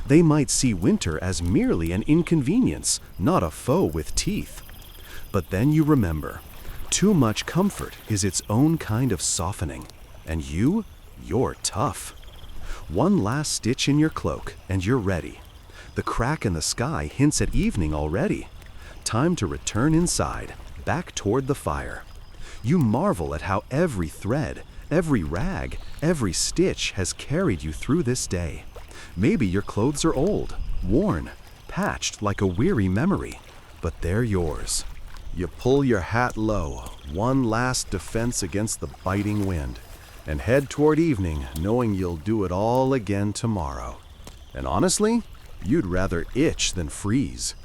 They might see winter as merely an inconvenience, not a foe with teeth. But then you remember, too much comfort is its own kind of softening. And you're tough. One last stitch in your cloak, and you're ready. The crack in the sky hints at evening already. Time to return inside, back toward the fire. You marvel at how every thread, every rag, every stitch has carried you through this day. Maybe your clothes are old, worn, patched like a weary memory, but they're yours. You pull your hat low, one last defense against the biting wind, and head toward evening knowing you'll do it all again tomorrow. And honestly, you'd rather itch than freeze.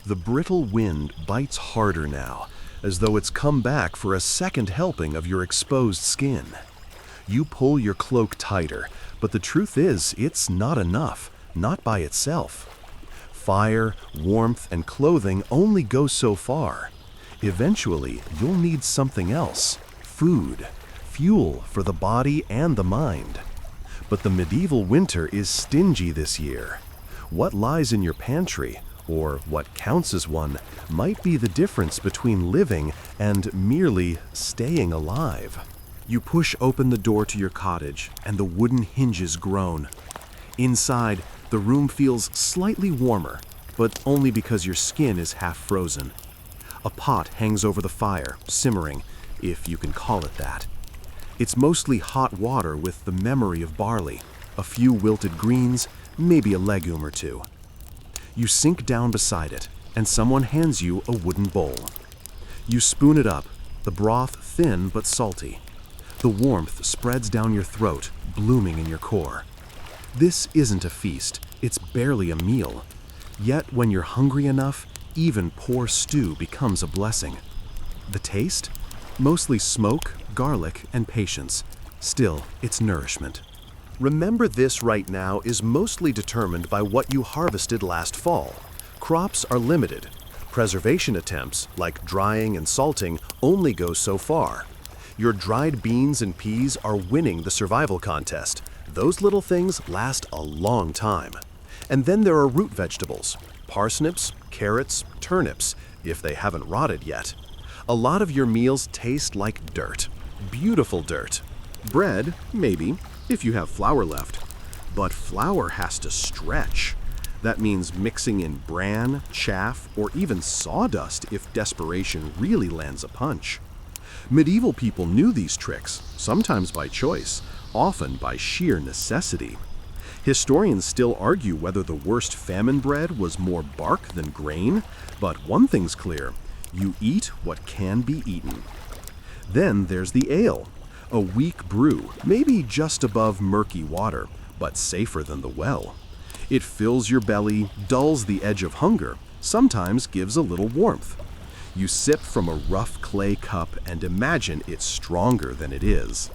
The brittle wind bites harder now, as though it's come back for a second helping of your exposed skin. You pull your cloak tighter, but the truth is, it's not enough, not by itself. Fire, warmth, and clothing only go so far. Eventually, you'll need something else: food, fuel for the body and the mind. But the medieval winter is stingy this year. What lies in your pantry, or what counts as one, might be the difference between living and merely staying alive. You push open the door to your cottage, and the wooden hinges groan. Inside, the room feels slightly warmer, but only because your skin is half frozen. A pot hangs over the fire, simmering, if you can call it that. It's mostly hot water with the memory of barley, a few wilted greens, maybe a legume or two. You sink down beside it, and someone hands you a wooden bowl. You spoon it up, the broth thin but salty. The warmth spreads down your throat, blooming in your core. This isn't a feast, it's barely a meal. Yet when you're hungry enough, even poor stew becomes a blessing. The taste? Mostly smoke, garlic, and patience. Still, it's nourishment. Remember, this right now is mostly determined by what you harvested last fall. Crops are limited. Preservation attempts, like drying and salting, only go so far. Your dried beans and peas are winning the survival contest. Those little things last a long time. And then there are root vegetables: parsnips, carrots, turnips, if they haven't rotted yet. A lot of your meals taste like dirt. Beautiful dirt. Bread, maybe, if you have flour left. But flour has to stretch. That means mixing in bran, chaff, or even sawdust if desperation really lands a punch. Medieval people knew these tricks, sometimes by choice, often by sheer necessity. Historians still argue whether the worst famine bread was more bark than grain, but one thing's clear: you eat what can be eaten. Then there's the ale, a weak brew, maybe just above murky water, but safer than the well. It fills your belly, dulls the edge of hunger, sometimes gives a little warmth. You sip from a rough clay cup and imagine it's stronger than it is.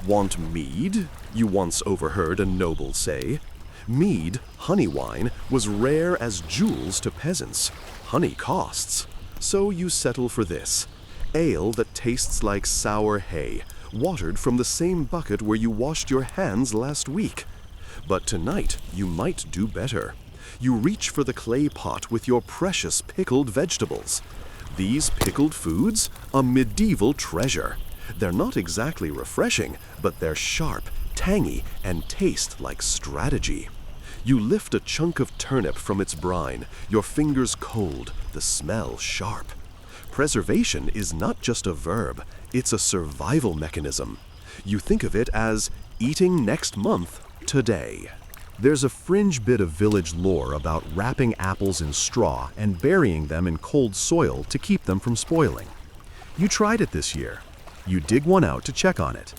"Want mead?" you once overheard a noble say. Mead, honey wine, was rare as jewels to peasants. Honey costs. So you settle for this: ale that tastes like sour hay, watered from the same bucket where you washed your hands last week. But tonight, you might do better. You reach for the clay pot with your precious pickled vegetables. These pickled foods? A medieval treasure. They're not exactly refreshing, but they're sharp, tangy, and taste like strategy. You lift a chunk of turnip from its brine, your fingers cold, the smell sharp. Preservation is not just a verb, it's a survival mechanism. You think of it as eating next month today. There's a fringe bit of village lore about wrapping apples in straw and burying them in cold soil to keep them from spoiling. You tried it this year. You dig one out to check on it.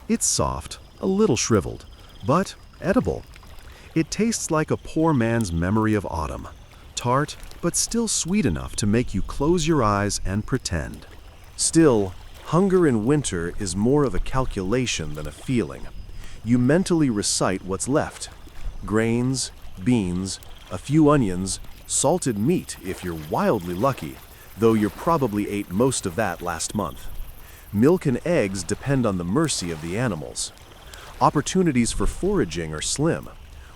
It's soft, a little shriveled, but edible. It tastes like a poor man's memory of autumn, tart but still sweet enough to make you close your eyes and pretend. Still, hunger in winter is more of a calculation than a feeling. You mentally recite what's left. Grains, beans, a few onions, salted meat if you're wildly lucky, though you probably ate most of that last month. Milk and eggs depend on the mercy of the animals. Opportunities for foraging are slim.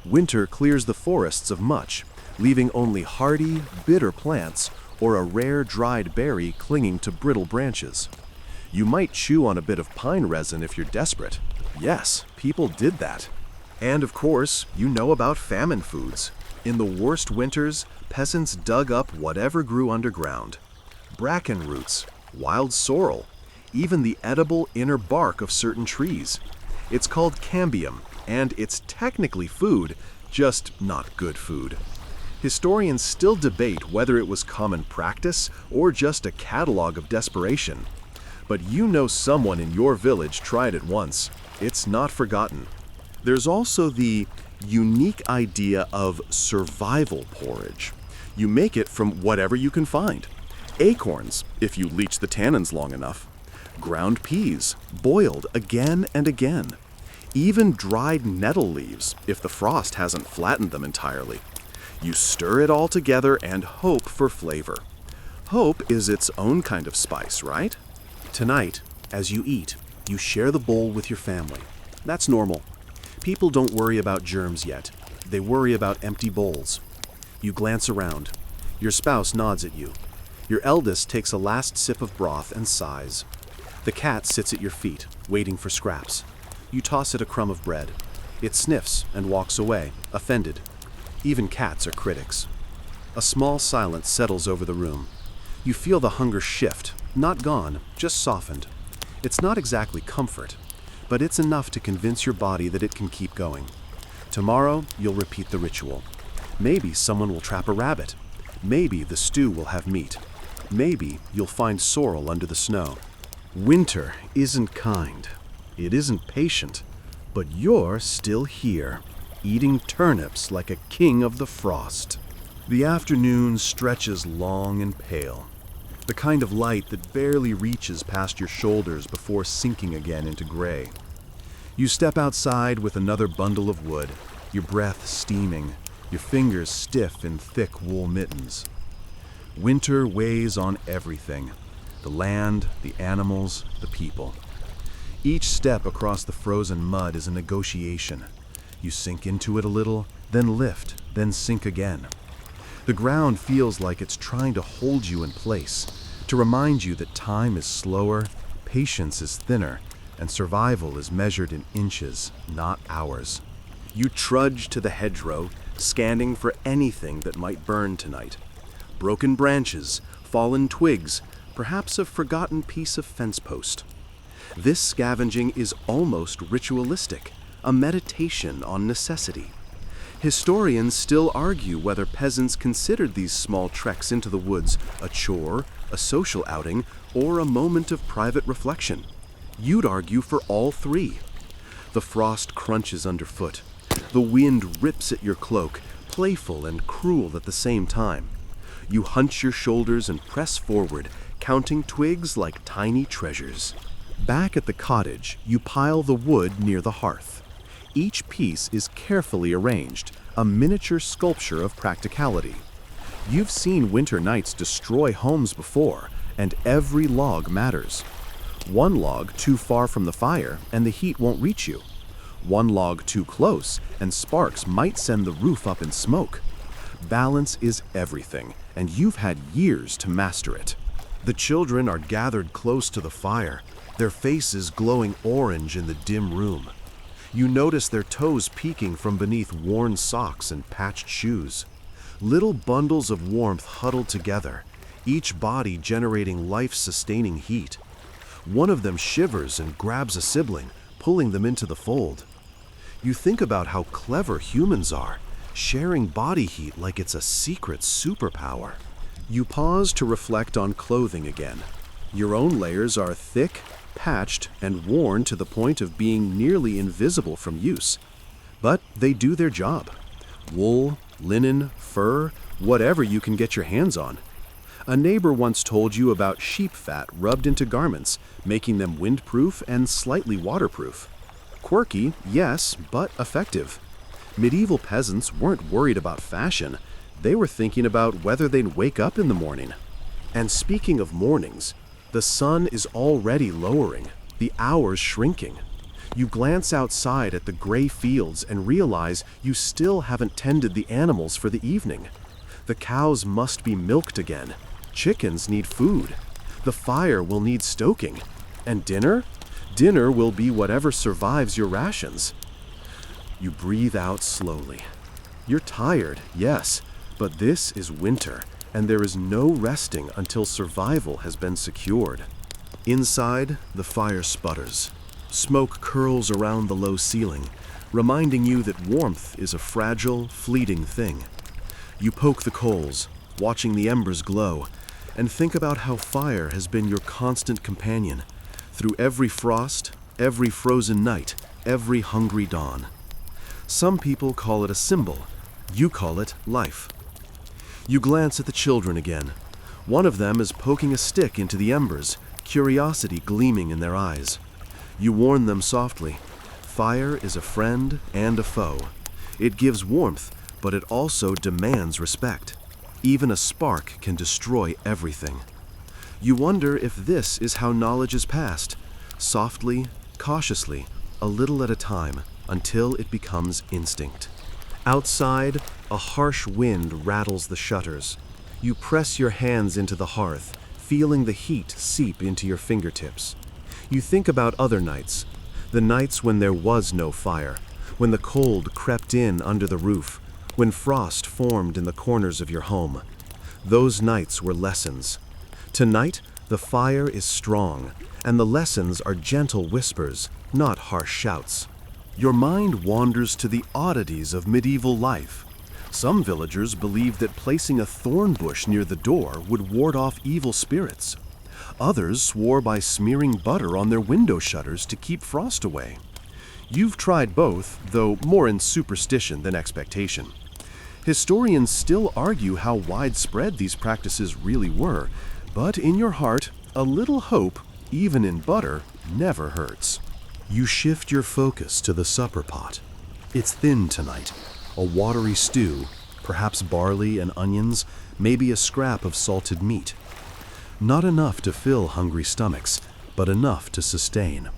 Winter clears the forests of much, leaving only hardy, bitter plants or a rare dried berry clinging to brittle branches. You might chew on a bit of pine resin if you're desperate. Yes, people did that. And of course, you know about famine foods. In the worst winters, peasants dug up whatever grew underground. Bracken roots, wild sorrel, even the edible inner bark of certain trees. It's called cambium, and it's technically food, just not good food. Historians still debate whether it was common practice or just a catalog of desperation. But you know someone in your village tried it once. It's not forgotten. There's also the unique idea of survival porridge. You make it from whatever you can find. Acorns, if you leach the tannins long enough. Ground peas, boiled again and again. Even dried nettle leaves, if the frost hasn't flattened them entirely. You stir it all together and hope for flavor. Hope is its own kind of spice, right? Tonight, as you eat, you share the bowl with your family. That's normal. People don't worry about germs yet. They worry about empty bowls. You glance around. Your spouse nods at you. Your eldest takes a last sip of broth and sighs. The cat sits at your feet, waiting for scraps. You toss it a crumb of bread. It sniffs and walks away, offended. Even cats are critics. A small silence settles over the room. You feel the hunger shift, not gone, just softened. It's not exactly comfort, but it's enough to convince your body that it can keep going. Tomorrow, you'll repeat the ritual. Maybe someone will trap a rabbit. Maybe the stew will have meat. Maybe you'll find sorrel under the snow. Winter isn't kind. It isn't patient. But you're still here, eating turnips like a king of the frost. The afternoon stretches long and pale, the kind of light that barely reaches past your shoulders before sinking again into gray. You step outside with another bundle of wood, your breath steaming, your fingers stiff in thick wool mittens. Winter weighs on everything, the land, the animals, the people. Each step across the frozen mud is a negotiation. You sink into it a little, then lift, then sink again. The ground feels like it's trying to hold you in place, to remind you that time is slower, patience is thinner, and survival is measured in inches, not hours. You trudge to the hedgerow, scanning for anything that might burn tonight. Broken branches, fallen twigs, perhaps a forgotten piece of fence post. This scavenging is almost ritualistic, a meditation on necessity. Historians still argue whether peasants considered these small treks into the woods a chore, a social outing, or a moment of private reflection. You'd argue for all three. The frost crunches underfoot. The wind rips at your cloak, playful and cruel at the same time. You hunch your shoulders and press forward, counting twigs like tiny treasures. Back at the cottage, you pile the wood near the hearth. Each piece is carefully arranged, a miniature sculpture of practicality. You've seen winter nights destroy homes before, and every log matters. One log too far from the fire, and the heat won't reach you. One log too close, and sparks might send the roof up in smoke. Balance is everything, and you've had years to master it. The children are gathered close to the fire, their faces glowing orange in the dim room. You notice their toes peeking from beneath worn socks and patched shoes. Little bundles of warmth huddled together, each body generating life-sustaining heat. One of them shivers and grabs a sibling, pulling them into the fold. You think about how clever humans are, sharing body heat like it's a secret superpower. You pause to reflect on clothing again. Your own layers are thick, patched, and worn to the point of being nearly invisible from use. But they do their job. Wool, linen, fur, whatever you can get your hands on. A neighbor once told you about sheep fat rubbed into garments, making them windproof and slightly waterproof. Quirky, yes, but effective. Medieval peasants weren't worried about fashion. They were thinking about whether they'd wake up in the morning. And speaking of mornings, the sun is already lowering, the hours shrinking. You glance outside at the gray fields and realize you still haven't tended the animals for the evening. The cows must be milked again. Chickens need food. The fire will need stoking. And dinner? Dinner will be whatever survives your rations. You breathe out slowly. You're tired, yes, but this is winter, and there is no resting until survival has been secured. Inside, the fire sputters. Smoke curls around the low ceiling, reminding you that warmth is a fragile, fleeting thing. You poke the coals, watching the embers glow, and think about how fire has been your constant companion through every frost, every frozen night, every hungry dawn. Some people call it a symbol. You call it life. You glance at the children again. One of them is poking a stick into the embers, curiosity gleaming in their eyes. You warn them softly. Fire is a friend and a foe. It gives warmth, but it also demands respect. Even a spark can destroy everything. You wonder if this is how knowledge is passed, softly, cautiously, a little at a time, until it becomes instinct. Outside, a harsh wind rattles the shutters. You press your hands into the hearth, feeling the heat seep into your fingertips. You think about other nights, the nights when there was no fire, when the cold crept in under the roof, when frost formed in the corners of your home. Those nights were lessons. Tonight, the fire is strong, and the lessons are gentle whispers, not harsh shouts. Your mind wanders to the oddities of medieval life. Some villagers believed that placing a thorn bush near the door would ward off evil spirits. Others swore by smearing butter on their window shutters to keep frost away. You've tried both, though more in superstition than expectation. Historians still argue how widespread these practices really were, but in your heart, a little hope, even in butter, never hurts. You shift your focus to the supper pot. It's thin tonight, a watery stew, perhaps barley and onions, maybe a scrap of salted meat. Not enough to fill hungry stomachs, but enough to sustain.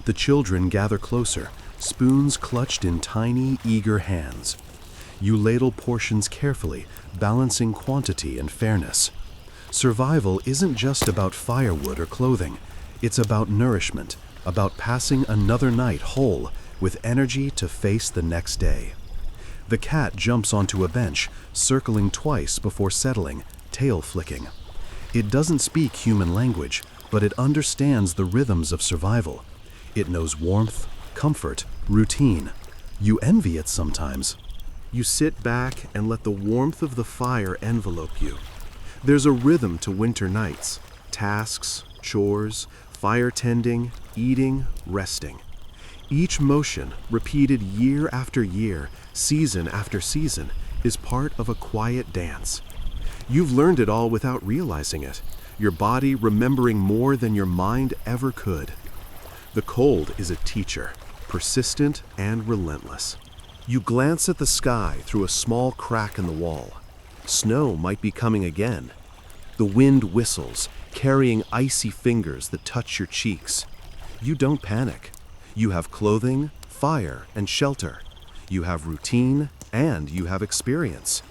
The children gather closer, spoons clutched in tiny, eager hands. You ladle portions carefully, balancing quantity and fairness. Survival isn't just about firewood or clothing. It's about nourishment, about passing another night whole, with energy to face the next day. The cat jumps onto a bench, circling twice before settling, tail flicking. It doesn't speak human language, but it understands the rhythms of survival. It knows warmth, comfort, routine. You envy it sometimes. You sit back and let the warmth of the fire envelope you. There's a rhythm to winter nights, tasks, chores, fire tending, eating, resting. Each motion, repeated year after year, season after season, is part of a quiet dance. You've learned it all without realizing it, your body remembering more than your mind ever could. The cold is a teacher, persistent and relentless. You glance at the sky through a small crack in the wall. Snow might be coming again. The wind whistles, carrying icy fingers that touch your cheeks. You don't panic. You have clothing, fire, and shelter. You have routine, and you have experience.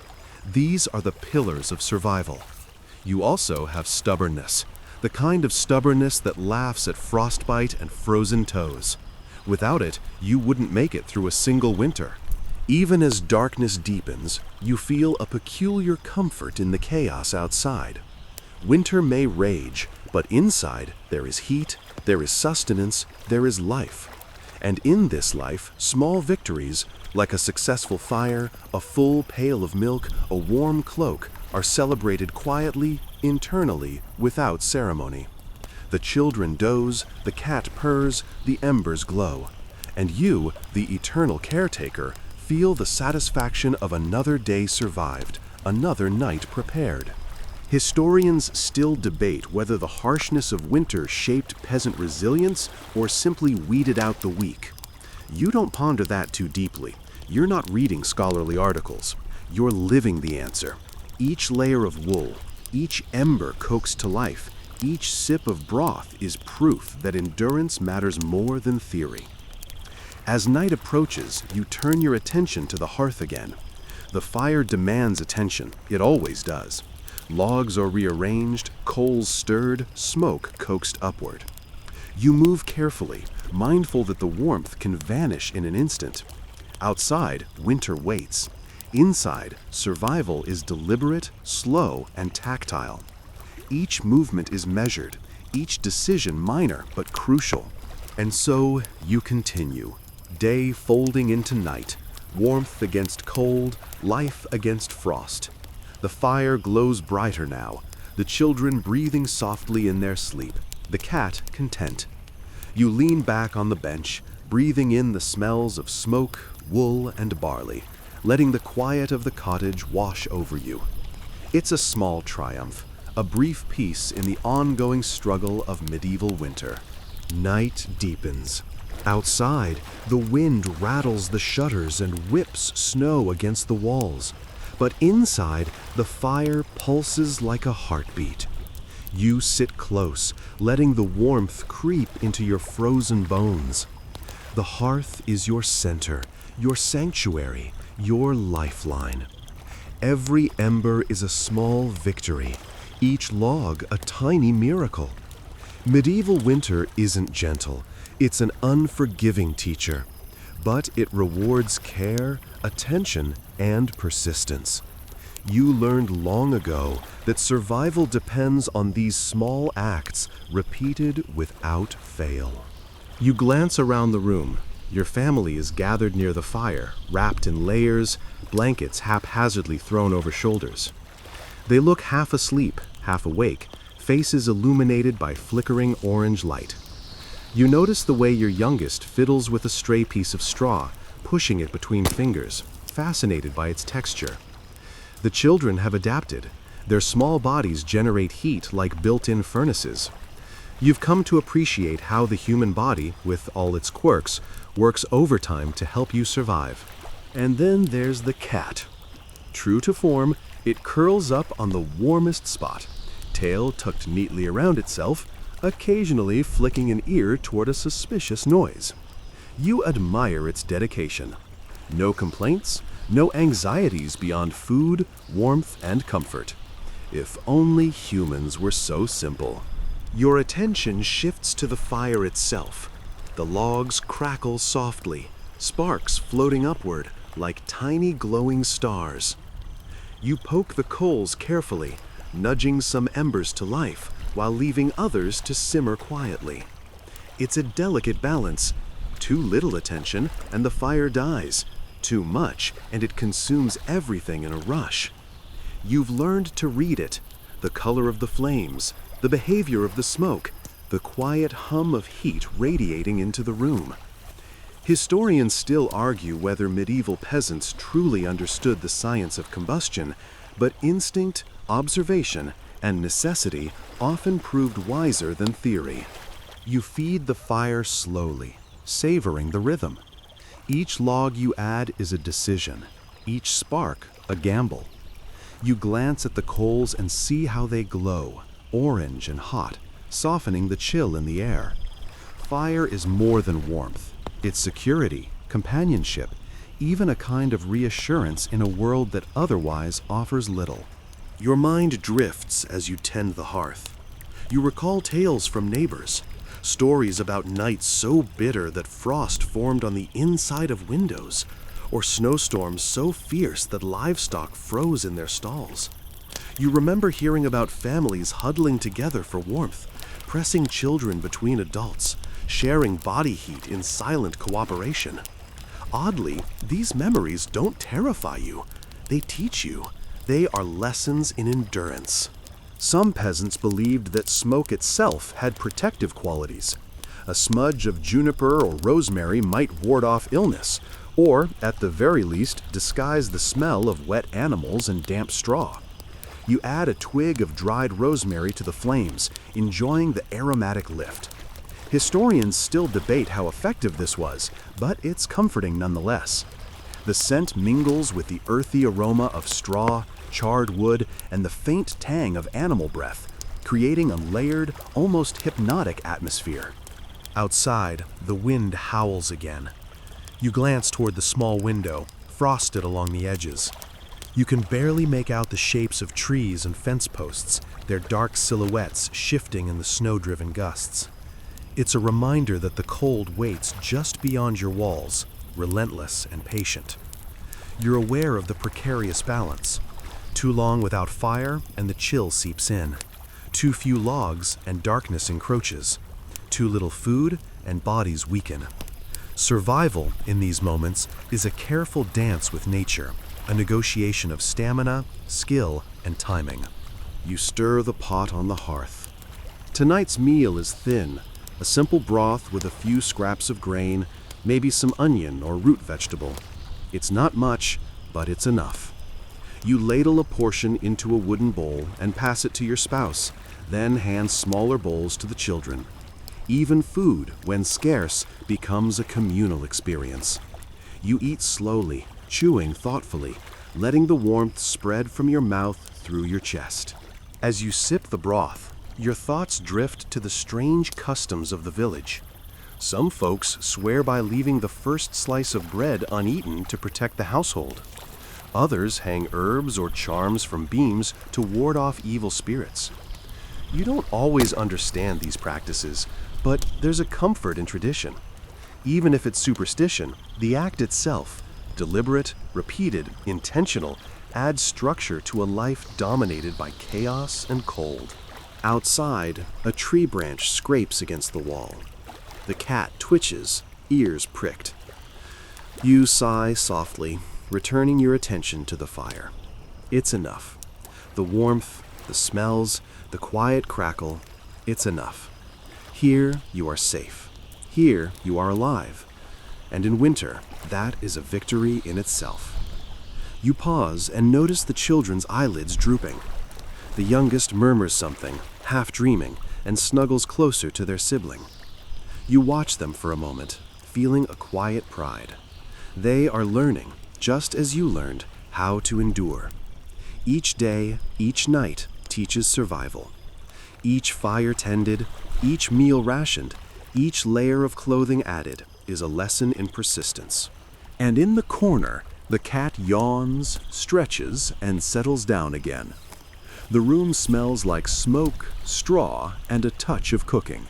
These are the pillars of survival. You also have stubbornness, the kind of stubbornness that laughs at frostbite and frozen toes. Without it, you wouldn't make it through a single winter. Even as darkness deepens, you feel a peculiar comfort in the chaos outside. Winter may rage, but inside there is heat, there is sustenance, there is life. And in this life, small victories, like a successful fire, a full pail of milk, a warm cloak, are celebrated quietly, internally, without ceremony. The children doze, the cat purrs, the embers glow. And you, the eternal caretaker, feel the satisfaction of another day survived, another night prepared. Historians still debate whether the harshness of winter shaped peasant resilience or simply weeded out the weak. You don't ponder that too deeply. You're not reading scholarly articles. You're living the answer. Each layer of wool, each ember coaxed to life, each sip of broth is proof that endurance matters more than theory. As night approaches, you turn your attention to the hearth again. The fire demands attention. It always does. Logs are rearranged, coals stirred, smoke coaxed upward. You move carefully, mindful that the warmth can vanish in an instant. Outside, winter waits. Inside, survival is deliberate, slow, and tactile. Each movement is measured, each decision minor but crucial. And so you continue, day folding into night, warmth against cold, life against frost. The fire glows brighter now, the children breathing softly in their sleep, the cat content. You lean back on the bench, breathing in the smells of smoke, wool, and barley, letting the quiet of the cottage wash over you. It's a small triumph, a brief peace in the ongoing struggle of medieval winter. Night deepens. Outside, the wind rattles the shutters and whips snow against the walls. But inside, the fire pulses like a heartbeat. You sit close, letting the warmth creep into your frozen bones. The hearth is your center, your sanctuary, your lifeline. Every ember is a small victory, each log a tiny miracle. Medieval winter isn't gentle, it's an unforgiving teacher. But it rewards care, attention, and persistence. You learned long ago that survival depends on these small acts repeated without fail. You glance around the room. Your family is gathered near the fire, wrapped in layers, blankets haphazardly thrown over shoulders. They look half asleep, half awake, faces illuminated by flickering orange light. You notice the way your youngest fiddles with a stray piece of straw, pushing it between fingers, fascinated by its texture. The children have adapted. Their small bodies generate heat like built-in furnaces. You've come to appreciate how the human body, with all its quirks, works overtime to help you survive. And then there's the cat. True to form, it curls up on the warmest spot, tail tucked neatly around itself, occasionally flicking an ear toward a suspicious noise. You admire its dedication. No complaints, no anxieties beyond food, warmth, and comfort. If only humans were so simple. Your attention shifts to the fire itself. The logs crackle softly, sparks floating upward like tiny glowing stars. You poke the coals carefully, nudging some embers to life, while leaving others to simmer quietly. It's a delicate balance. Too little attention, and the fire dies. Too much, and it consumes everything in a rush. You've learned to read it, the color of the flames, the behavior of the smoke, the quiet hum of heat radiating into the room. Historians still argue whether medieval peasants truly understood the science of combustion, but instinct, observation, and necessity often proved wiser than theory. You feed the fire slowly, savoring the rhythm. Each log you add is a decision, each spark a gamble. You glance at the coals and see how they glow, orange and hot, softening the chill in the air. Fire is more than warmth. It's security, companionship, even a kind of reassurance in a world that otherwise offers little. Your mind drifts as you tend the hearth. You recall tales from neighbors, stories about nights so bitter that frost formed on the inside of windows, or snowstorms so fierce that livestock froze in their stalls. You remember hearing about families huddling together for warmth, pressing children between adults, sharing body heat in silent cooperation. Oddly, these memories don't terrify you. They teach you. They are lessons in endurance. Some peasants believed that smoke itself had protective qualities. A smudge of juniper or rosemary might ward off illness, or, at the very least, disguise the smell of wet animals and damp straw. You add a twig of dried rosemary to the flames, enjoying the aromatic lift. Historians still debate how effective this was, but it's comforting nonetheless. The scent mingles with the earthy aroma of straw, charred wood, and the faint tang of animal breath, creating a layered, almost hypnotic atmosphere. Outside, the wind howls again. You glance toward the small window, frosted along the edges. You can barely make out the shapes of trees and fence posts, their dark silhouettes shifting in the snow-driven gusts. It's a reminder that the cold waits just beyond your walls, relentless and patient. You're aware of the precarious balance. Too long without fire, and the chill seeps in. Too few logs, and darkness encroaches. Too little food, and bodies weaken. Survival, in these moments, is a careful dance with nature, a negotiation of stamina, skill, and timing. You stir the pot on the hearth. Tonight's meal is thin, a simple broth with a few scraps of grain, maybe some onion or root vegetable. It's not much, but it's enough. You ladle a portion into a wooden bowl and pass it to your spouse, then hand smaller bowls to the children. Even food, when scarce, becomes a communal experience. You eat slowly, chewing thoughtfully, letting the warmth spread from your mouth through your chest. As you sip the broth, your thoughts drift to the strange customs of the village. Some folks swear by leaving the first slice of bread uneaten to protect the household. Others hang herbs or charms from beams to ward off evil spirits. You don't always understand these practices, but there's a comfort in tradition. Even if it's superstition, the act itself, deliberate, repeated, intentional, adds structure to a life dominated by chaos and cold. Outside, a tree branch scrapes against the wall. The cat twitches, ears pricked. You sigh softly, returning your attention to the fire. It's enough. The warmth, the smells, the quiet crackle, it's enough. Here you are safe. Here you are alive. And in winter, that is a victory in itself. You pause and notice the children's eyelids drooping. The youngest murmurs something, half dreaming, and snuggles closer to their sibling. You watch them for a moment, feeling a quiet pride. They are learning, just as you learned, how to endure. Each day, each night, teaches survival. Each fire tended, each meal rationed, each layer of clothing added is a lesson in persistence. And in the corner, the cat yawns, stretches, and settles down again. The room smells like smoke, straw, and a touch of cooking.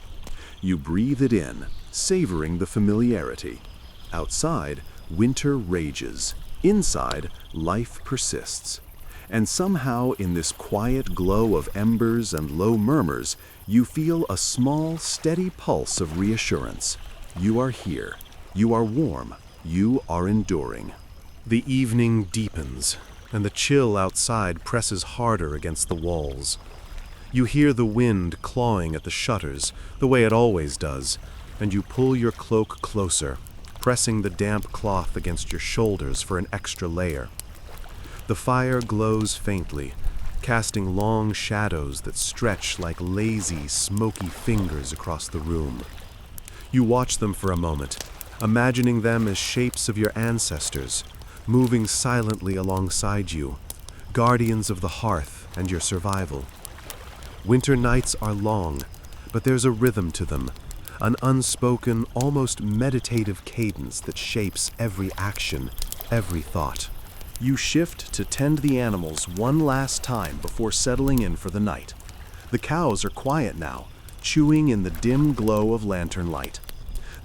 You breathe it in, savoring the familiarity. Outside, winter rages. Inside, life persists. And somehow, in this quiet glow of embers and low murmurs, you feel a small, steady pulse of reassurance. You are here. You are warm. You are enduring. The evening deepens, and the chill outside presses harder against the walls. You hear the wind clawing at the shutters, the way it always does, and you pull your cloak closer, pressing the damp cloth against your shoulders for an extra layer. The fire glows faintly, casting long shadows that stretch like lazy, smoky fingers across the room. You watch them for a moment, imagining them as shapes of your ancestors, moving silently alongside you, guardians of the hearth and your survival. Winter nights are long, but there's a rhythm to them, an unspoken, almost meditative cadence that shapes every action, every thought. You shift to tend the animals one last time before settling in for the night. The cows are quiet now, chewing in the dim glow of lantern light.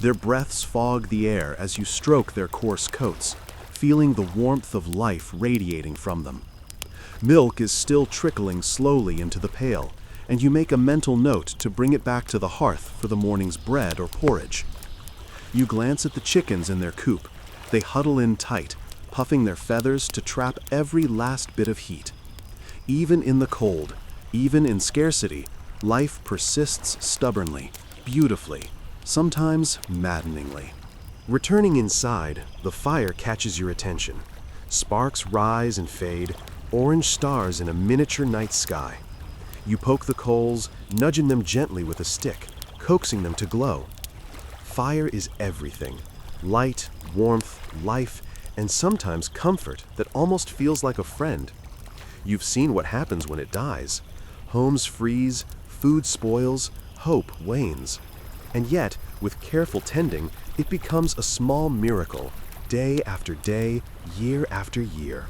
Their breaths fog the air as you stroke their coarse coats, feeling the warmth of life radiating from them. Milk is still trickling slowly into the pail, and you make a mental note to bring it back to the hearth for the morning's bread or porridge. You glance at the chickens in their coop. They huddle in tight, puffing their feathers to trap every last bit of heat. Even in the cold, even in scarcity, life persists stubbornly, beautifully, sometimes maddeningly. Returning inside, the fire catches your attention. Sparks rise and fade, orange stars in a miniature night sky. You poke the coals, nudging them gently with a stick, coaxing them to glow. Fire is everything. Light, warmth, life, and sometimes comfort that almost feels like a friend. You've seen what happens when it dies. Homes freeze, food spoils, hope wanes. And yet, with careful tending, it becomes a small miracle, day after day, year after year.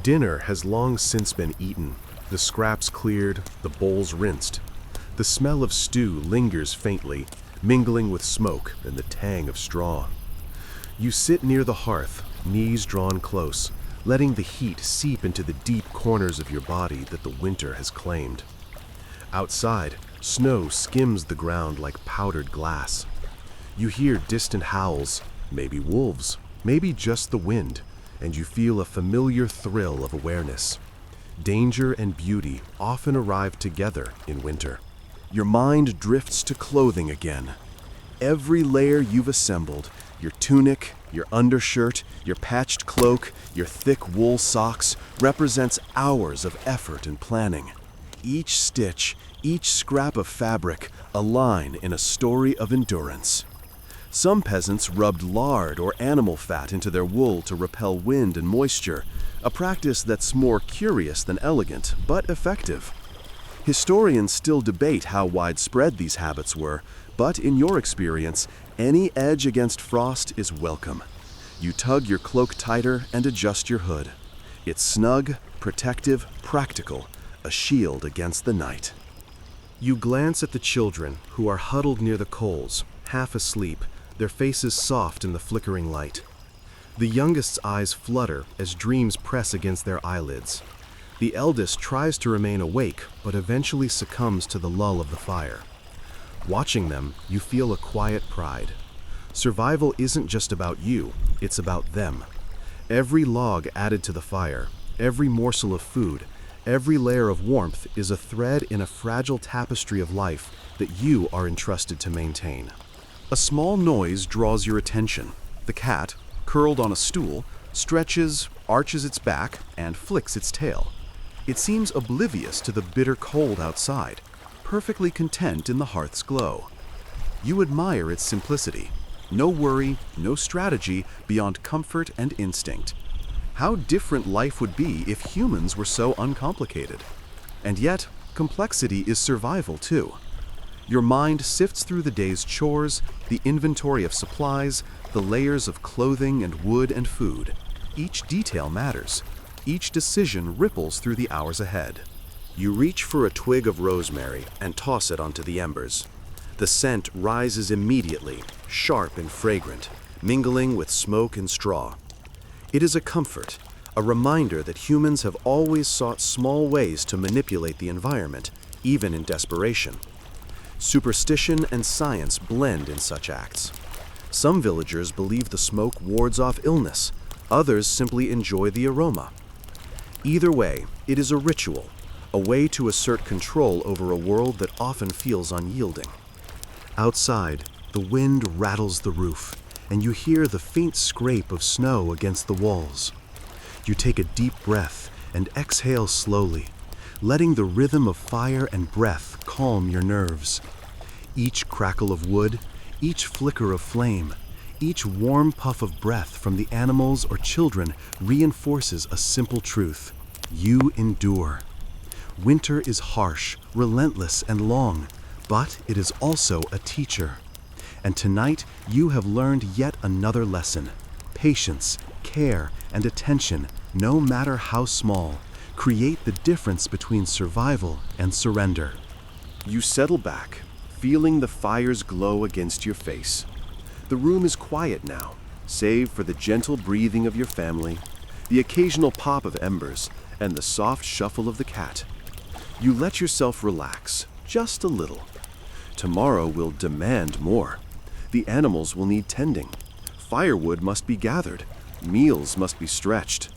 Dinner has long since been eaten, the scraps cleared, the bowls rinsed. The smell of stew lingers faintly, mingling with smoke and the tang of straw. You sit near the hearth, knees drawn close, letting the heat seep into the deep corners of your body that the winter has claimed. Outside, snow skims the ground like powdered glass. You hear distant howls, maybe wolves, maybe just the wind, and you feel a familiar thrill of awareness. Danger and beauty often arrive together in winter. Your mind drifts to clothing again. Every layer you've assembled, your tunic, your undershirt, your patched cloak, your thick wool socks, represents hours of effort and planning. Each stitch, each scrap of fabric, a line in a story of endurance. Some peasants rubbed lard or animal fat into their wool to repel wind and moisture, a practice that's more curious than elegant, but effective. Historians still debate how widespread these habits were, but in your experience, any edge against frost is welcome. You tug your cloak tighter and adjust your hood. It's snug, protective, practical, a shield against the night. You glance at the children who are huddled near the coals, half asleep, their faces soft in the flickering light. The youngest's eyes flutter as dreams press against their eyelids. The eldest tries to remain awake, but eventually succumbs to the lull of the fire. Watching them, you feel a quiet pride. Survival isn't just about you, it's about them. Every log added to the fire, every morsel of food, every layer of warmth is a thread in a fragile tapestry of life that you are entrusted to maintain. A small noise draws your attention. The cat, curled on a stool, stretches, arches its back, and flicks its tail. It seems oblivious to the bitter cold outside, perfectly content in the hearth's glow. You admire its simplicity. No worry, no strategy beyond comfort and instinct. How different life would be if humans were so uncomplicated. And yet, complexity is survival too. Your mind sifts through the day's chores, the inventory of supplies, the layers of clothing and wood and food. Each detail matters. Each decision ripples through the hours ahead. You reach for a twig of rosemary and toss it onto the embers. The scent rises immediately, sharp and fragrant, mingling with smoke and straw. It is a comfort, a reminder that humans have always sought small ways to manipulate the environment, even in desperation. Superstition and science blend in such acts. Some villagers believe the smoke wards off illness, others simply enjoy the aroma. Either way, it is a ritual, a way to assert control over a world that often feels unyielding. Outside, the wind rattles the roof, and you hear the faint scrape of snow against the walls. You take a deep breath and exhale slowly, letting the rhythm of fire and breath calm your nerves. Each crackle of wood, each flicker of flame, each warm puff of breath from the animals or children reinforces a simple truth. You endure. Winter is harsh, relentless, and long, but it is also a teacher. And tonight, you have learned yet another lesson. Patience, care, and attention, no matter how small, create the difference between survival and surrender. You settle back, feeling the fire's glow against your face. The room is quiet now, save for the gentle breathing of your family, the occasional pop of embers, and the soft shuffle of the cat. You let yourself relax, just a little. Tomorrow will demand more. The animals will need tending. Firewood must be gathered. Meals must be stretched.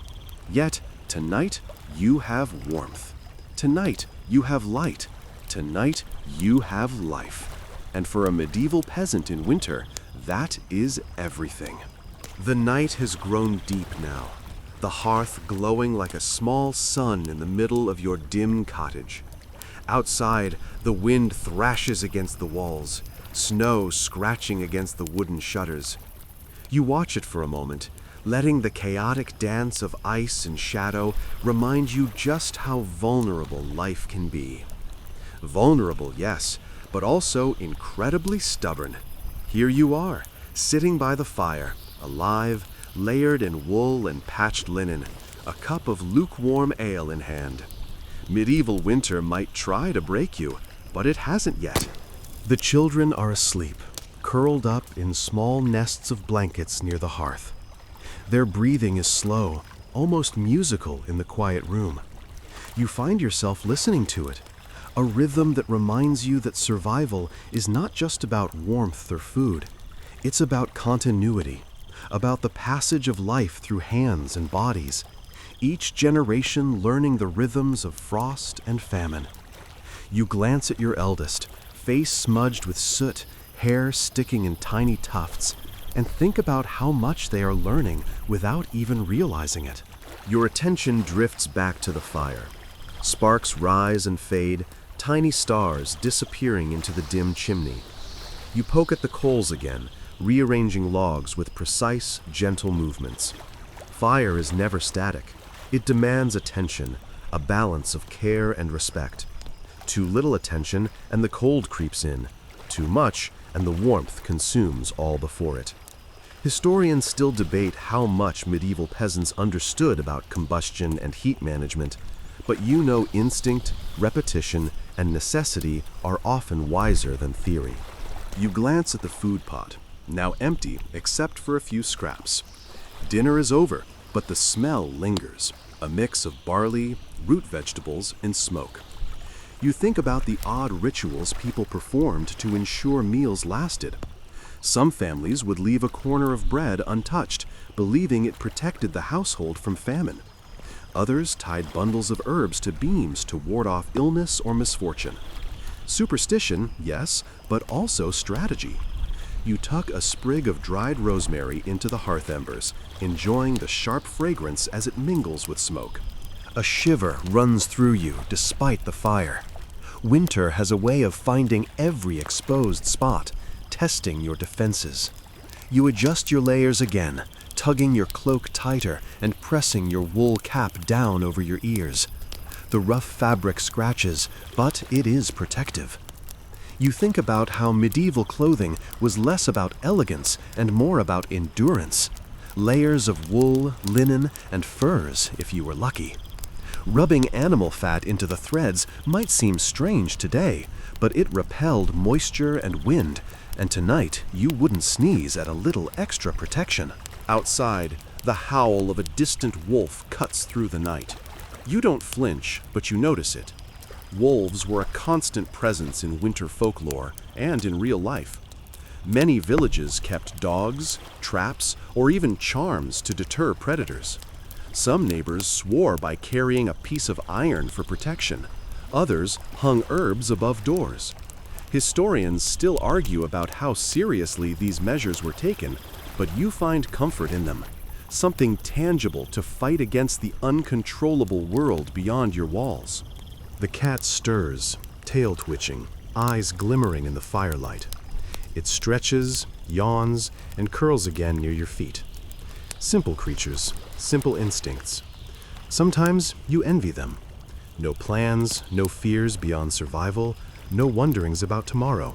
Yet, tonight, you have warmth. Tonight, you have light. Tonight, you have life. And for a medieval peasant in winter, that is everything. The night has grown deep now, the hearth glowing like a small sun in the middle of your dim cottage. Outside, the wind thrashes against the walls, snow scratching against the wooden shutters. You watch it for a moment, letting the chaotic dance of ice and shadow remind you just how vulnerable life can be. Vulnerable, yes, but also incredibly stubborn. Here you are, sitting by the fire, alive, layered in wool and patched linen, a cup of lukewarm ale in hand. Medieval winter might try to break you, but it hasn't yet. The children are asleep, curled up in small nests of blankets near the hearth. Their breathing is slow, almost musical in the quiet room. You find yourself listening to it, a rhythm that reminds you that survival is not just about warmth or food. It's about continuity, about the passage of life through hands and bodies, each generation learning the rhythms of frost and famine. You glance at your eldest, face smudged with soot, hair sticking in tiny tufts, and think about how much they are learning without even realizing it. Your attention drifts back to the fire. Sparks rise and fade, tiny stars disappearing into the dim chimney. You poke at the coals again, rearranging logs with precise, gentle movements. Fire is never static. It demands attention, a balance of care and respect. Too little attention, and the cold creeps in. Too much, and the warmth consumes all before it. Historians still debate how much medieval peasants understood about combustion and heat management, but you know instinct, repetition, and necessity are often wiser than theory. You glance at the food pot, now empty except for a few scraps. Dinner is over, but the smell lingers, a mix of barley, root vegetables, and smoke. You think about the odd rituals people performed to ensure meals lasted. Some families would leave a corner of bread untouched, believing it protected the household from famine. Others tied bundles of herbs to beams to ward off illness or misfortune. Superstition, yes, but also strategy. You tuck a sprig of dried rosemary into the hearth embers, enjoying the sharp fragrance as it mingles with smoke. A shiver runs through you despite the fire. Winter has a way of finding every exposed spot, testing your defenses. You adjust your layers again, tugging your cloak tighter and pressing your wool cap down over your ears. The rough fabric scratches, but it is protective. You think about how medieval clothing was less about elegance and more about endurance. Layers of wool, linen, and furs if you were lucky. Rubbing animal fat into the threads might seem strange today, but it repelled moisture and wind, and tonight you wouldn't sneeze at a little extra protection. Outside, the howl of a distant wolf cuts through the night. You don't flinch, but you notice it. Wolves were a constant presence in winter folklore and in real life. Many villages kept dogs, traps, or even charms to deter predators. Some neighbors swore by carrying a piece of iron for protection. Others hung herbs above doors. Historians still argue about how seriously these measures were taken, but you find comfort in them, something tangible to fight against the uncontrollable world beyond your walls. The cat stirs, tail twitching, eyes glimmering in the firelight. It stretches, yawns, and curls again near your feet. Simple creatures, simple instincts. Sometimes you envy them. No plans, no fears beyond survival, no wonderings about tomorrow.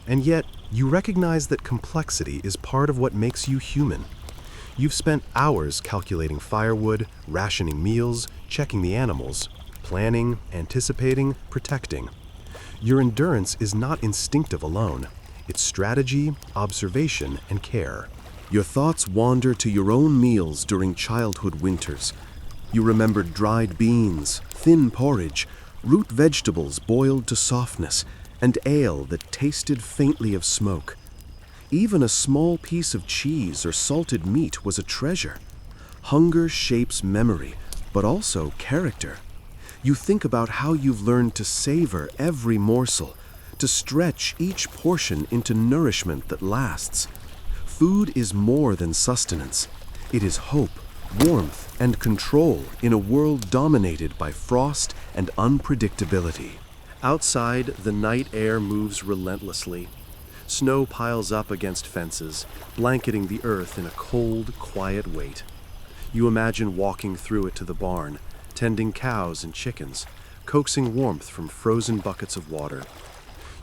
And yet, you recognize that complexity is part of what makes you human. You've spent hours calculating firewood, rationing meals, checking the animals, planning, anticipating, protecting. Your endurance is not instinctive alone. It's strategy, observation, and care. Your thoughts wander to your own meals during childhood winters. You remembered dried beans, thin porridge, root vegetables boiled to softness, and ale that tasted faintly of smoke. Even a small piece of cheese or salted meat was a treasure. Hunger shapes memory, but also character. You think about how you've learned to savor every morsel, to stretch each portion into nourishment that lasts. Food is more than sustenance. It is hope, warmth, and control in a world dominated by frost and unpredictability. Outside, the night air moves relentlessly. Snow piles up against fences, blanketing the earth in a cold, quiet weight. You imagine walking through it to the barn, tending cows and chickens, coaxing warmth from frozen buckets of water.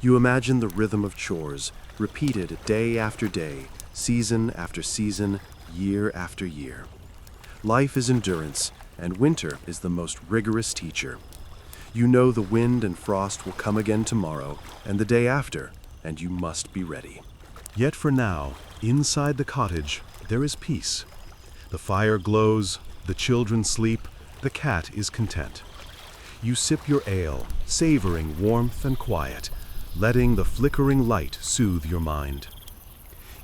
You imagine the rhythm of chores, repeated day after day, season after season, year after year. Life is endurance, and winter is the most rigorous teacher. You know the wind and frost will come again tomorrow, and the day after, and you must be ready. Yet for now, inside the cottage, there is peace. The fire glows, the children sleep, the cat is content. You sip your ale, savoring warmth and quiet, letting the flickering light soothe your mind.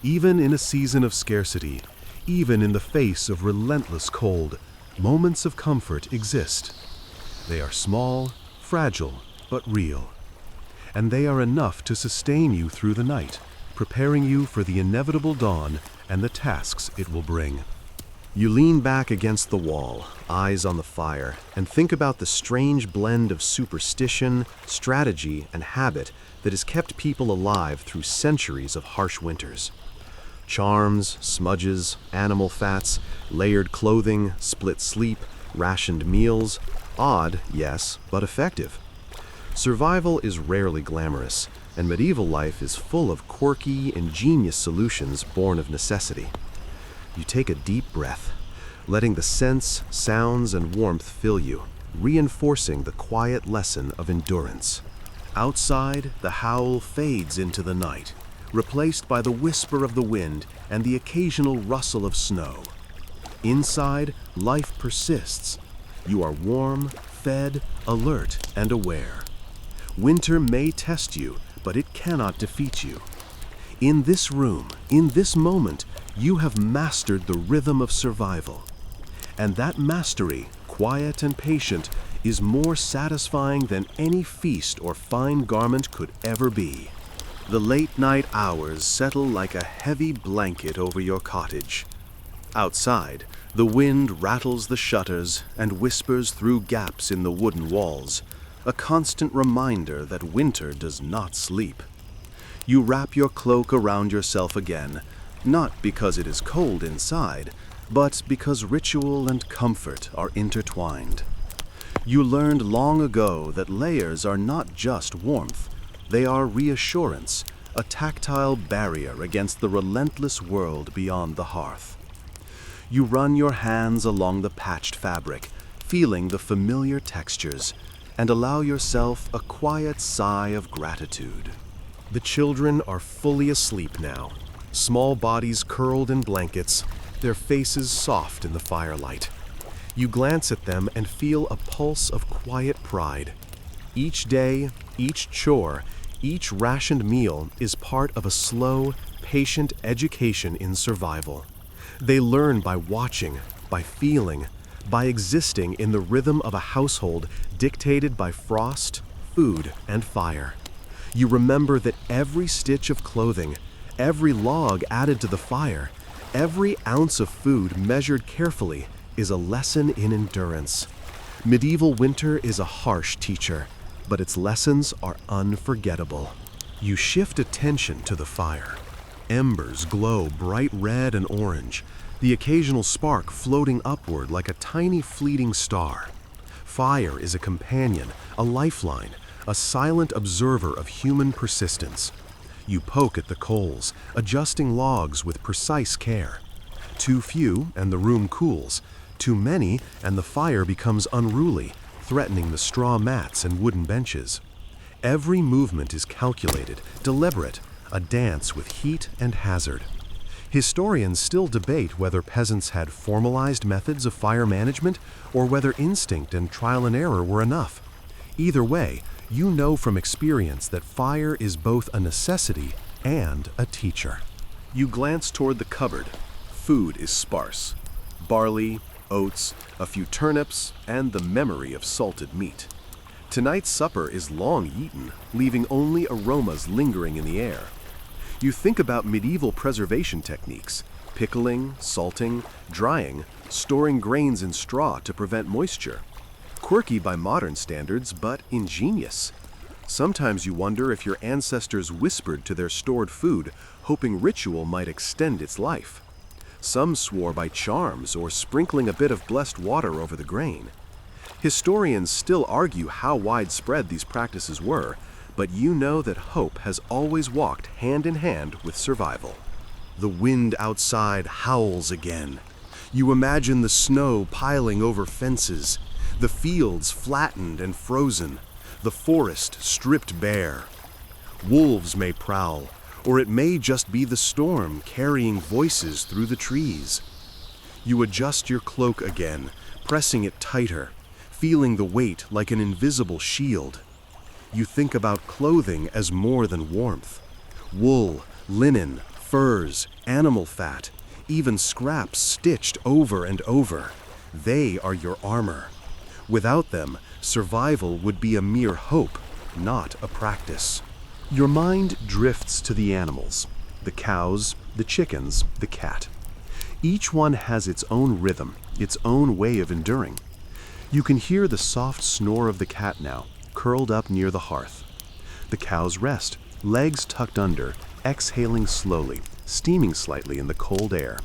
Even in a season of scarcity, even in the face of relentless cold, moments of comfort exist. They are small, fragile, but real. And they are enough to sustain you through the night, preparing you for the inevitable dawn and the tasks it will bring. You lean back against the wall, eyes on the fire, and think about the strange blend of superstition, strategy, and habit that has kept people alive through centuries of harsh winters. Charms, smudges, animal fats, layered clothing, split sleep, rationed meals. Odd, yes, but effective. Survival is rarely glamorous, and medieval life is full of quirky, ingenious solutions born of necessity. You take a deep breath, letting the scents, sounds, and warmth fill you, reinforcing the quiet lesson of endurance. Outside, the howl fades into the night, replaced by the whisper of the wind and the occasional rustle of snow. Inside, life persists. You are warm, fed, alert, and aware. Winter may test you, but it cannot defeat you. In this room, in this moment, you have mastered the rhythm of survival. And that mastery, quiet and patient, is more satisfying than any feast or fine garment could ever be. The late night hours settle like a heavy blanket over your cottage. Outside, the wind rattles the shutters and whispers through gaps in the wooden walls, a constant reminder that winter does not sleep. You wrap your cloak around yourself again, not because it is cold inside, but because ritual and comfort are intertwined. You learned long ago that layers are not just warmth, they are reassurance, a tactile barrier against the relentless world beyond the hearth. You run your hands along the patched fabric, feeling the familiar textures, and allow yourself a quiet sigh of gratitude. The children are fully asleep now, small bodies curled in blankets, their faces soft in the firelight. You glance at them and feel a pulse of quiet pride. Each day, each chore, each rationed meal is part of a slow, patient education in survival. They learn by watching, by feeling, by existing in the rhythm of a household dictated by frost, food, and fire. You remember that every stitch of clothing, every log added to the fire, every ounce of food measured carefully is a lesson in endurance. Medieval winter is a harsh teacher, but its lessons are unforgettable. You shift attention to the fire. Embers glow bright red and orange, the occasional spark floating upward like a tiny fleeting star. Fire is a companion, a lifeline, a silent observer of human persistence. You poke at the coals, adjusting logs with precise care. Too few, and the room cools. Too many, and the fire becomes unruly, threatening the straw mats and wooden benches. Every movement is calculated, deliberate, a dance with heat and hazard. Historians still debate whether peasants had formalized methods of fire management or whether instinct and trial and error were enough. Either way, you know from experience that fire is both a necessity and a teacher. You glance toward the cupboard. Food is sparse. Barley, oats, a few turnips, and the memory of salted meat. Tonight's supper is long eaten, leaving only aromas lingering in the air. You think about medieval preservation techniques: pickling, salting, drying, storing grains in straw to prevent moisture. Quirky by modern standards, but ingenious. Sometimes you wonder if your ancestors whispered to their stored food, hoping ritual might extend its life. Some swore by charms or sprinkling a bit of blessed water over the grain. Historians still argue how widespread these practices were, but you know that hope has always walked hand in hand with survival. The wind outside howls again. You imagine the snow piling over fences, the fields flattened and frozen, the forest stripped bare. Wolves may prowl, or it may just be the storm carrying voices through the trees. You adjust your cloak again, pressing it tighter, feeling the weight like an invisible shield. You think about clothing as more than warmth. Wool, linen, furs, animal fat, even scraps stitched over and over. They are your armor. Without them, survival would be a mere hope, not a practice. Your mind drifts to the animals, the cows, the chickens, the cat. Each one has its own rhythm, its own way of enduring. You can hear the soft snore of the cat now, curled up near the hearth. The cows rest, legs tucked under, exhaling slowly, steaming slightly in the cold air.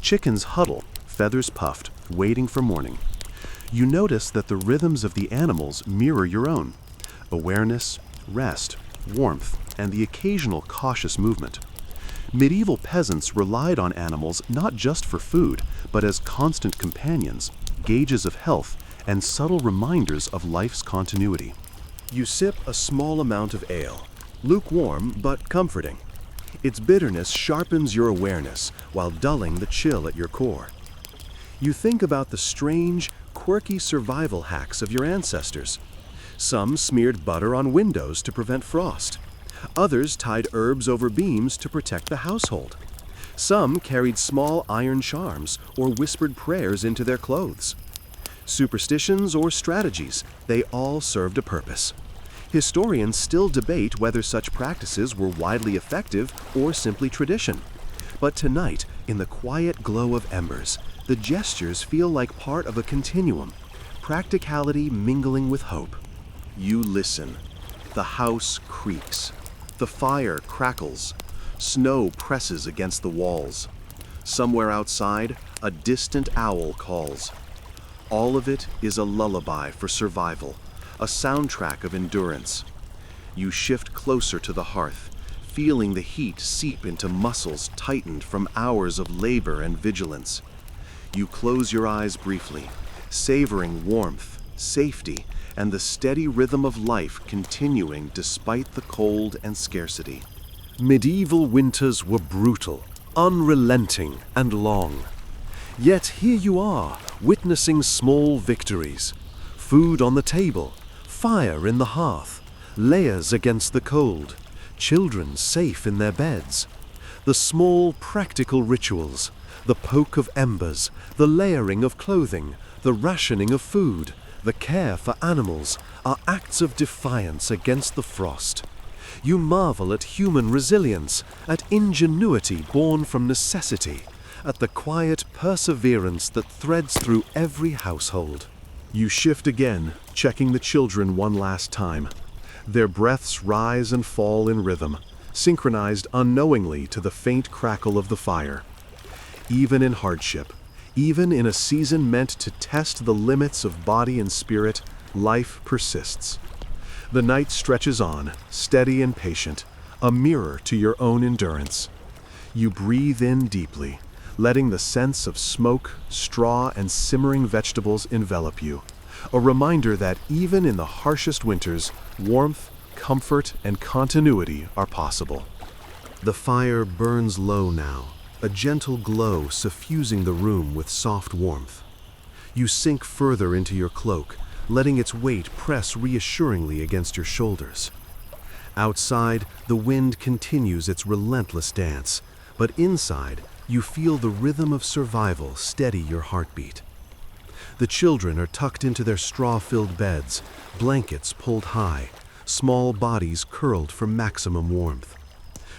Chickens huddle, feathers puffed, waiting for morning. You notice that the rhythms of the animals mirror your own: awareness, rest, warmth, and the occasional cautious movement. Medieval peasants relied on animals not just for food, but as constant companions, gauges of health, and subtle reminders of life's continuity. You sip a small amount of ale, lukewarm but comforting. Its bitterness sharpens your awareness while dulling the chill at your core. You think about the strange, quirky survival hacks of your ancestors. Some smeared butter on windows to prevent frost. Others tied herbs over beams to protect the household. Some carried small iron charms or whispered prayers into their clothes. Superstitions or strategies, they all served a purpose. Historians still debate whether such practices were widely effective or simply tradition. But tonight, in the quiet glow of embers, the gestures feel like part of a continuum, practicality mingling with hope. You listen. The house creaks. The fire crackles. Snow presses against the walls. Somewhere outside, a distant owl calls. All of it is a lullaby for survival, a soundtrack of endurance. You shift closer to the hearth, feeling the heat seep into muscles tightened from hours of labor and vigilance. You close your eyes briefly, savoring warmth, safety, and the steady rhythm of life continuing despite the cold and scarcity. Medieval winters were brutal, unrelenting, and long. Yet here you are, witnessing small victories. Food on the table, fire in the hearth, layers against the cold, children safe in their beds. The small, practical rituals, the poke of embers, the layering of clothing, the rationing of food, the care for animals, are acts of defiance against the frost. You marvel at human resilience, at ingenuity born from necessity, at the quiet perseverance that threads through every household. You shift again, checking the children one last time. Their breaths rise and fall in rhythm, synchronized unknowingly to the faint crackle of the fire. Even in hardship, even in a season meant to test the limits of body and spirit, life persists. The night stretches on, steady and patient, a mirror to your own endurance. You breathe in deeply, letting the sense of smoke, straw, and simmering vegetables envelop you, a reminder that even in the harshest winters, warmth, comfort, and continuity are possible. The fire burns low now, a gentle glow suffusing the room with soft warmth. You sink further into your cloak, letting its weight press reassuringly against your shoulders. Outside, the wind continues its relentless dance, but inside, you feel the rhythm of survival steady your heartbeat. The children are tucked into their straw-filled beds, blankets pulled high, small bodies curled for maximum warmth.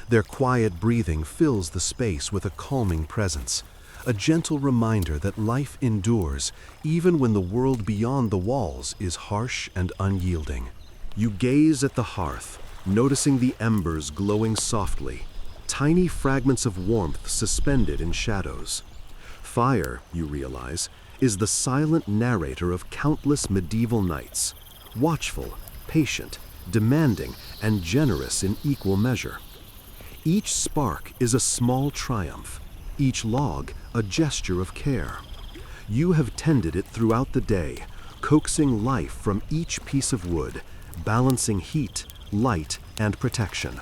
Their quiet breathing fills the space with a calming presence, a gentle reminder that life endures even when the world beyond the walls is harsh and unyielding. You gaze at the hearth, noticing the embers glowing softly, tiny fragments of warmth suspended in shadows. Fire, you realize, is the silent narrator of countless medieval nights, watchful, patient, demanding, and generous in equal measure. Each spark is a small triumph, each log a gesture of care. You have tended it throughout the day, coaxing life from each piece of wood, balancing heat, light, and protection.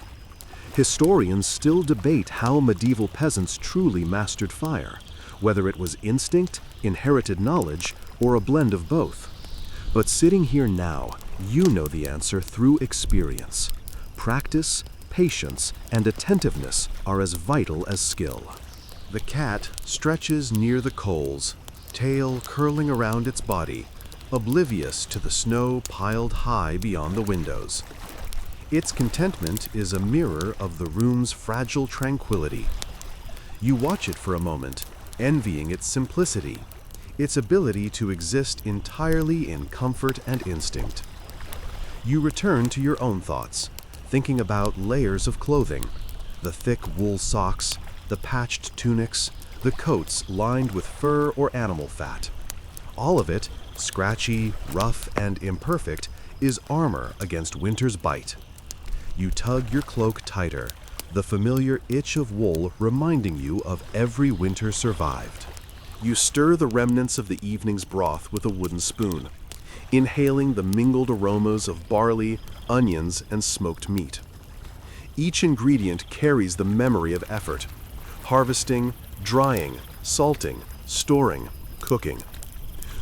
Historians still debate how medieval peasants truly mastered fire, whether it was instinct, inherited knowledge, or a blend of both. But sitting here now, you know the answer through experience. Practice, patience, and attentiveness are as vital as skill. The cat stretches near the coals, tail curling around its body, oblivious to the snow piled high beyond the windows. Its contentment is a mirror of the room's fragile tranquility. You watch it for a moment, envying its simplicity, its ability to exist entirely in comfort and instinct. You return to your own thoughts, thinking about layers of clothing, the thick wool socks, the patched tunics, the coats lined with fur or animal fat. All of it, scratchy, rough, and imperfect, is armor against winter's bite. You tug your cloak tighter, the familiar itch of wool reminding you of every winter survived. You stir the remnants of the evening's broth with a wooden spoon, inhaling the mingled aromas of barley, onions, and smoked meat. Each ingredient carries the memory of effort: harvesting, drying, salting, storing, cooking.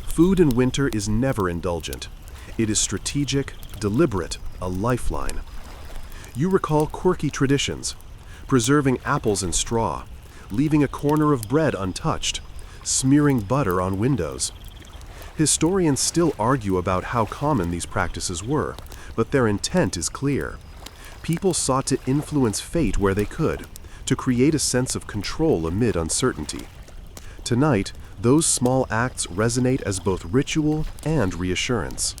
Food in winter is never indulgent. It is strategic, deliberate, a lifeline. You recall quirky traditions, preserving apples in straw, leaving a corner of bread untouched, smearing butter on windows. Historians still argue about how common these practices were, but their intent is clear. People sought to influence fate where they could, to create a sense of control amid uncertainty. Tonight, those small acts resonate as both ritual and reassurance.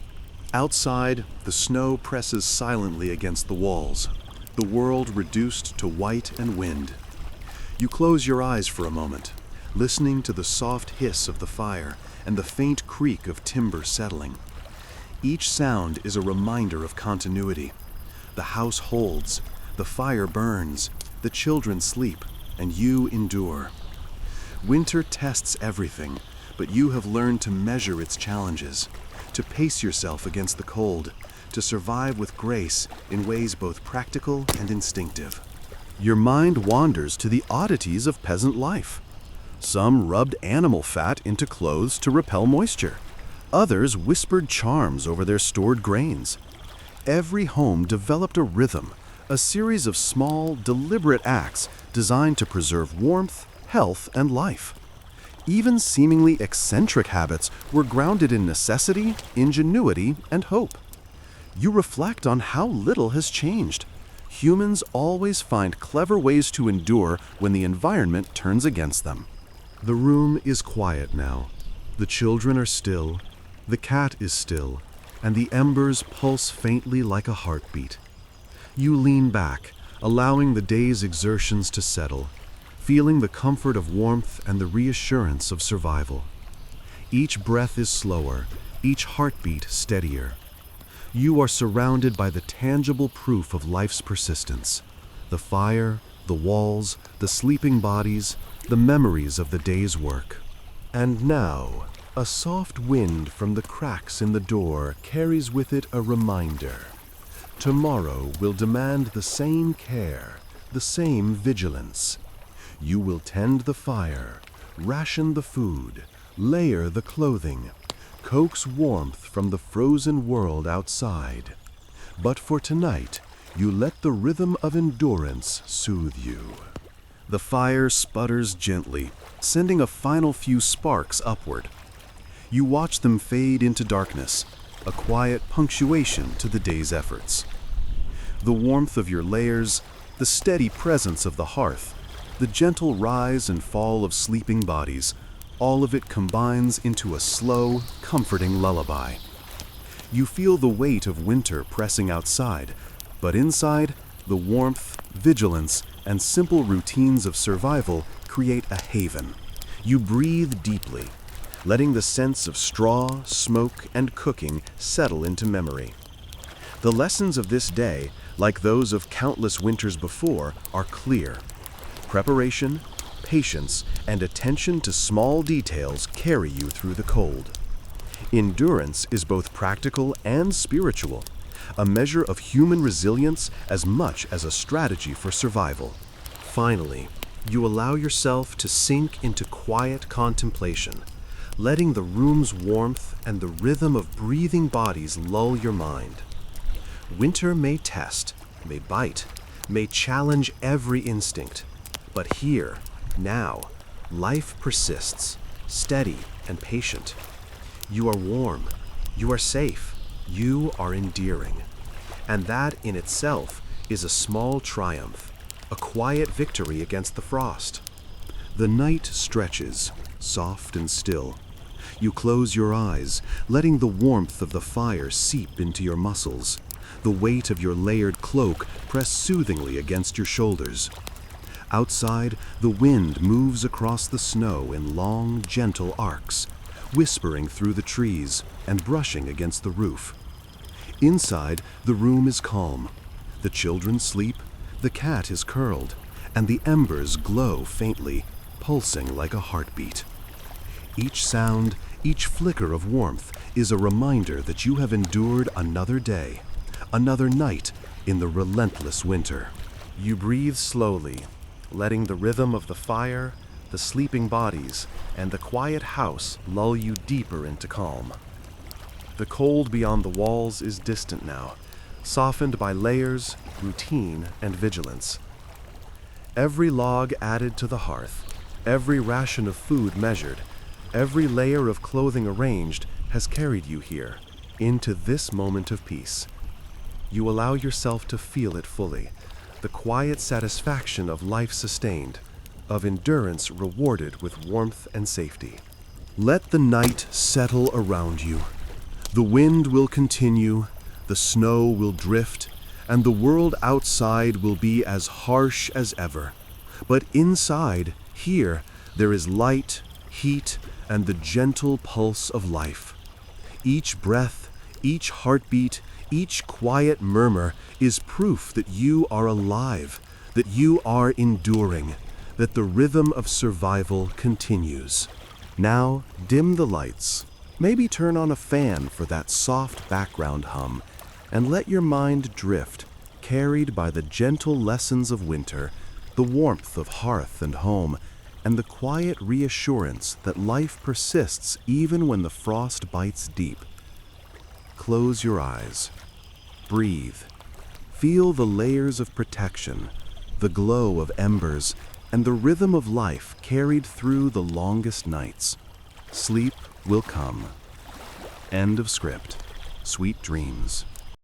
Outside, the snow presses silently against the walls, the world reduced to white and wind. You close your eyes for a moment, listening to the soft hiss of the fire and the faint creak of timber settling. Each sound is a reminder of continuity. The house holds, the fire burns, the children sleep, and you endure. Winter tests everything, but you have learned to measure its challenges, to pace yourself against the cold, to survive with grace in ways both practical and instinctive. Your mind wanders to the oddities of peasant life. Some rubbed animal fat into clothes to repel moisture. Others whispered charms over their stored grains. Every home developed a rhythm, a series of small, deliberate acts designed to preserve warmth, health, and life. Even seemingly eccentric habits were grounded in necessity, ingenuity, and hope. You reflect on how little has changed. Humans always find clever ways to endure when the environment turns against them. The room is quiet now. The children are still, the cat is still, and the embers pulse faintly like a heartbeat. You lean back, allowing the day's exertions to settle, feeling the comfort of warmth and the reassurance of survival. Each breath is slower, each heartbeat steadier. You are surrounded by the tangible proof of life's persistence: the fire, the walls, the sleeping bodies, the memories of the day's work. And now, a soft wind from the cracks in the door carries with it a reminder. Tomorrow will demand the same care, the same vigilance. You will tend the fire, ration the food, layer the clothing, coax warmth from the frozen world outside. But for tonight, you let the rhythm of endurance soothe you. The fire sputters gently, sending a final few sparks upward. You watch them fade into darkness, a quiet punctuation to the day's efforts. The warmth of your layers, the steady presence of the hearth, the gentle rise and fall of sleeping bodies, all of it combines into a slow, comforting lullaby. You feel the weight of winter pressing outside, but inside, the warmth, vigilance, and simple routines of survival create a haven. You breathe deeply, letting the sense of straw, smoke, and cooking settle into memory. The lessons of this day, like those of countless winters before, are clear. Preparation, patience, and attention to small details carry you through the cold. Endurance is both practical and spiritual, a measure of human resilience as much as a strategy for survival. Finally, you allow yourself to sink into quiet contemplation, letting the room's warmth and the rhythm of breathing bodies lull your mind. Winter may test, may bite, may challenge every instinct, but here, now, life persists, steady and patient. You are warm, you are safe, you are endearing. And that in itself is a small triumph, a quiet victory against the frost. The night stretches, soft and still. You close your eyes, letting the warmth of the fire seep into your muscles. The weight of your layered cloak press soothingly against your shoulders. Outside, the wind moves across the snow in long, gentle arcs, whispering through the trees and brushing against the roof. Inside, the room is calm. The children sleep, the cat is curled, and the embers glow faintly, pulsing like a heartbeat. Each sound, each flicker of warmth is a reminder that you have endured another day, another night in the relentless winter. You breathe slowly, letting the rhythm of the fire, the sleeping bodies, and the quiet house lull you deeper into calm. The cold beyond the walls is distant now, softened by layers, routine, and vigilance. Every log added to the hearth, every ration of food measured, every layer of clothing arranged has carried you here, into this moment of peace. You allow yourself to feel it fully, the quiet satisfaction of life sustained, of endurance rewarded with warmth and safety. Let the night settle around you. The wind will continue, the snow will drift, and the world outside will be as harsh as ever. But inside, here, there is light, heat, and the gentle pulse of life. Each breath, each heartbeat, each quiet murmur is proof that you are alive, that you are enduring, that the rhythm of survival continues. Now, dim the lights. Maybe turn on a fan for that soft background hum, and let your mind drift, carried by the gentle lessons of winter, the warmth of hearth and home, and the quiet reassurance that life persists even when the frost bites deep. Close your eyes. Breathe. Feel the layers of protection, the glow of embers, and the rhythm of life carried through the longest nights. Sleep will come. End of script. Sweet dreams.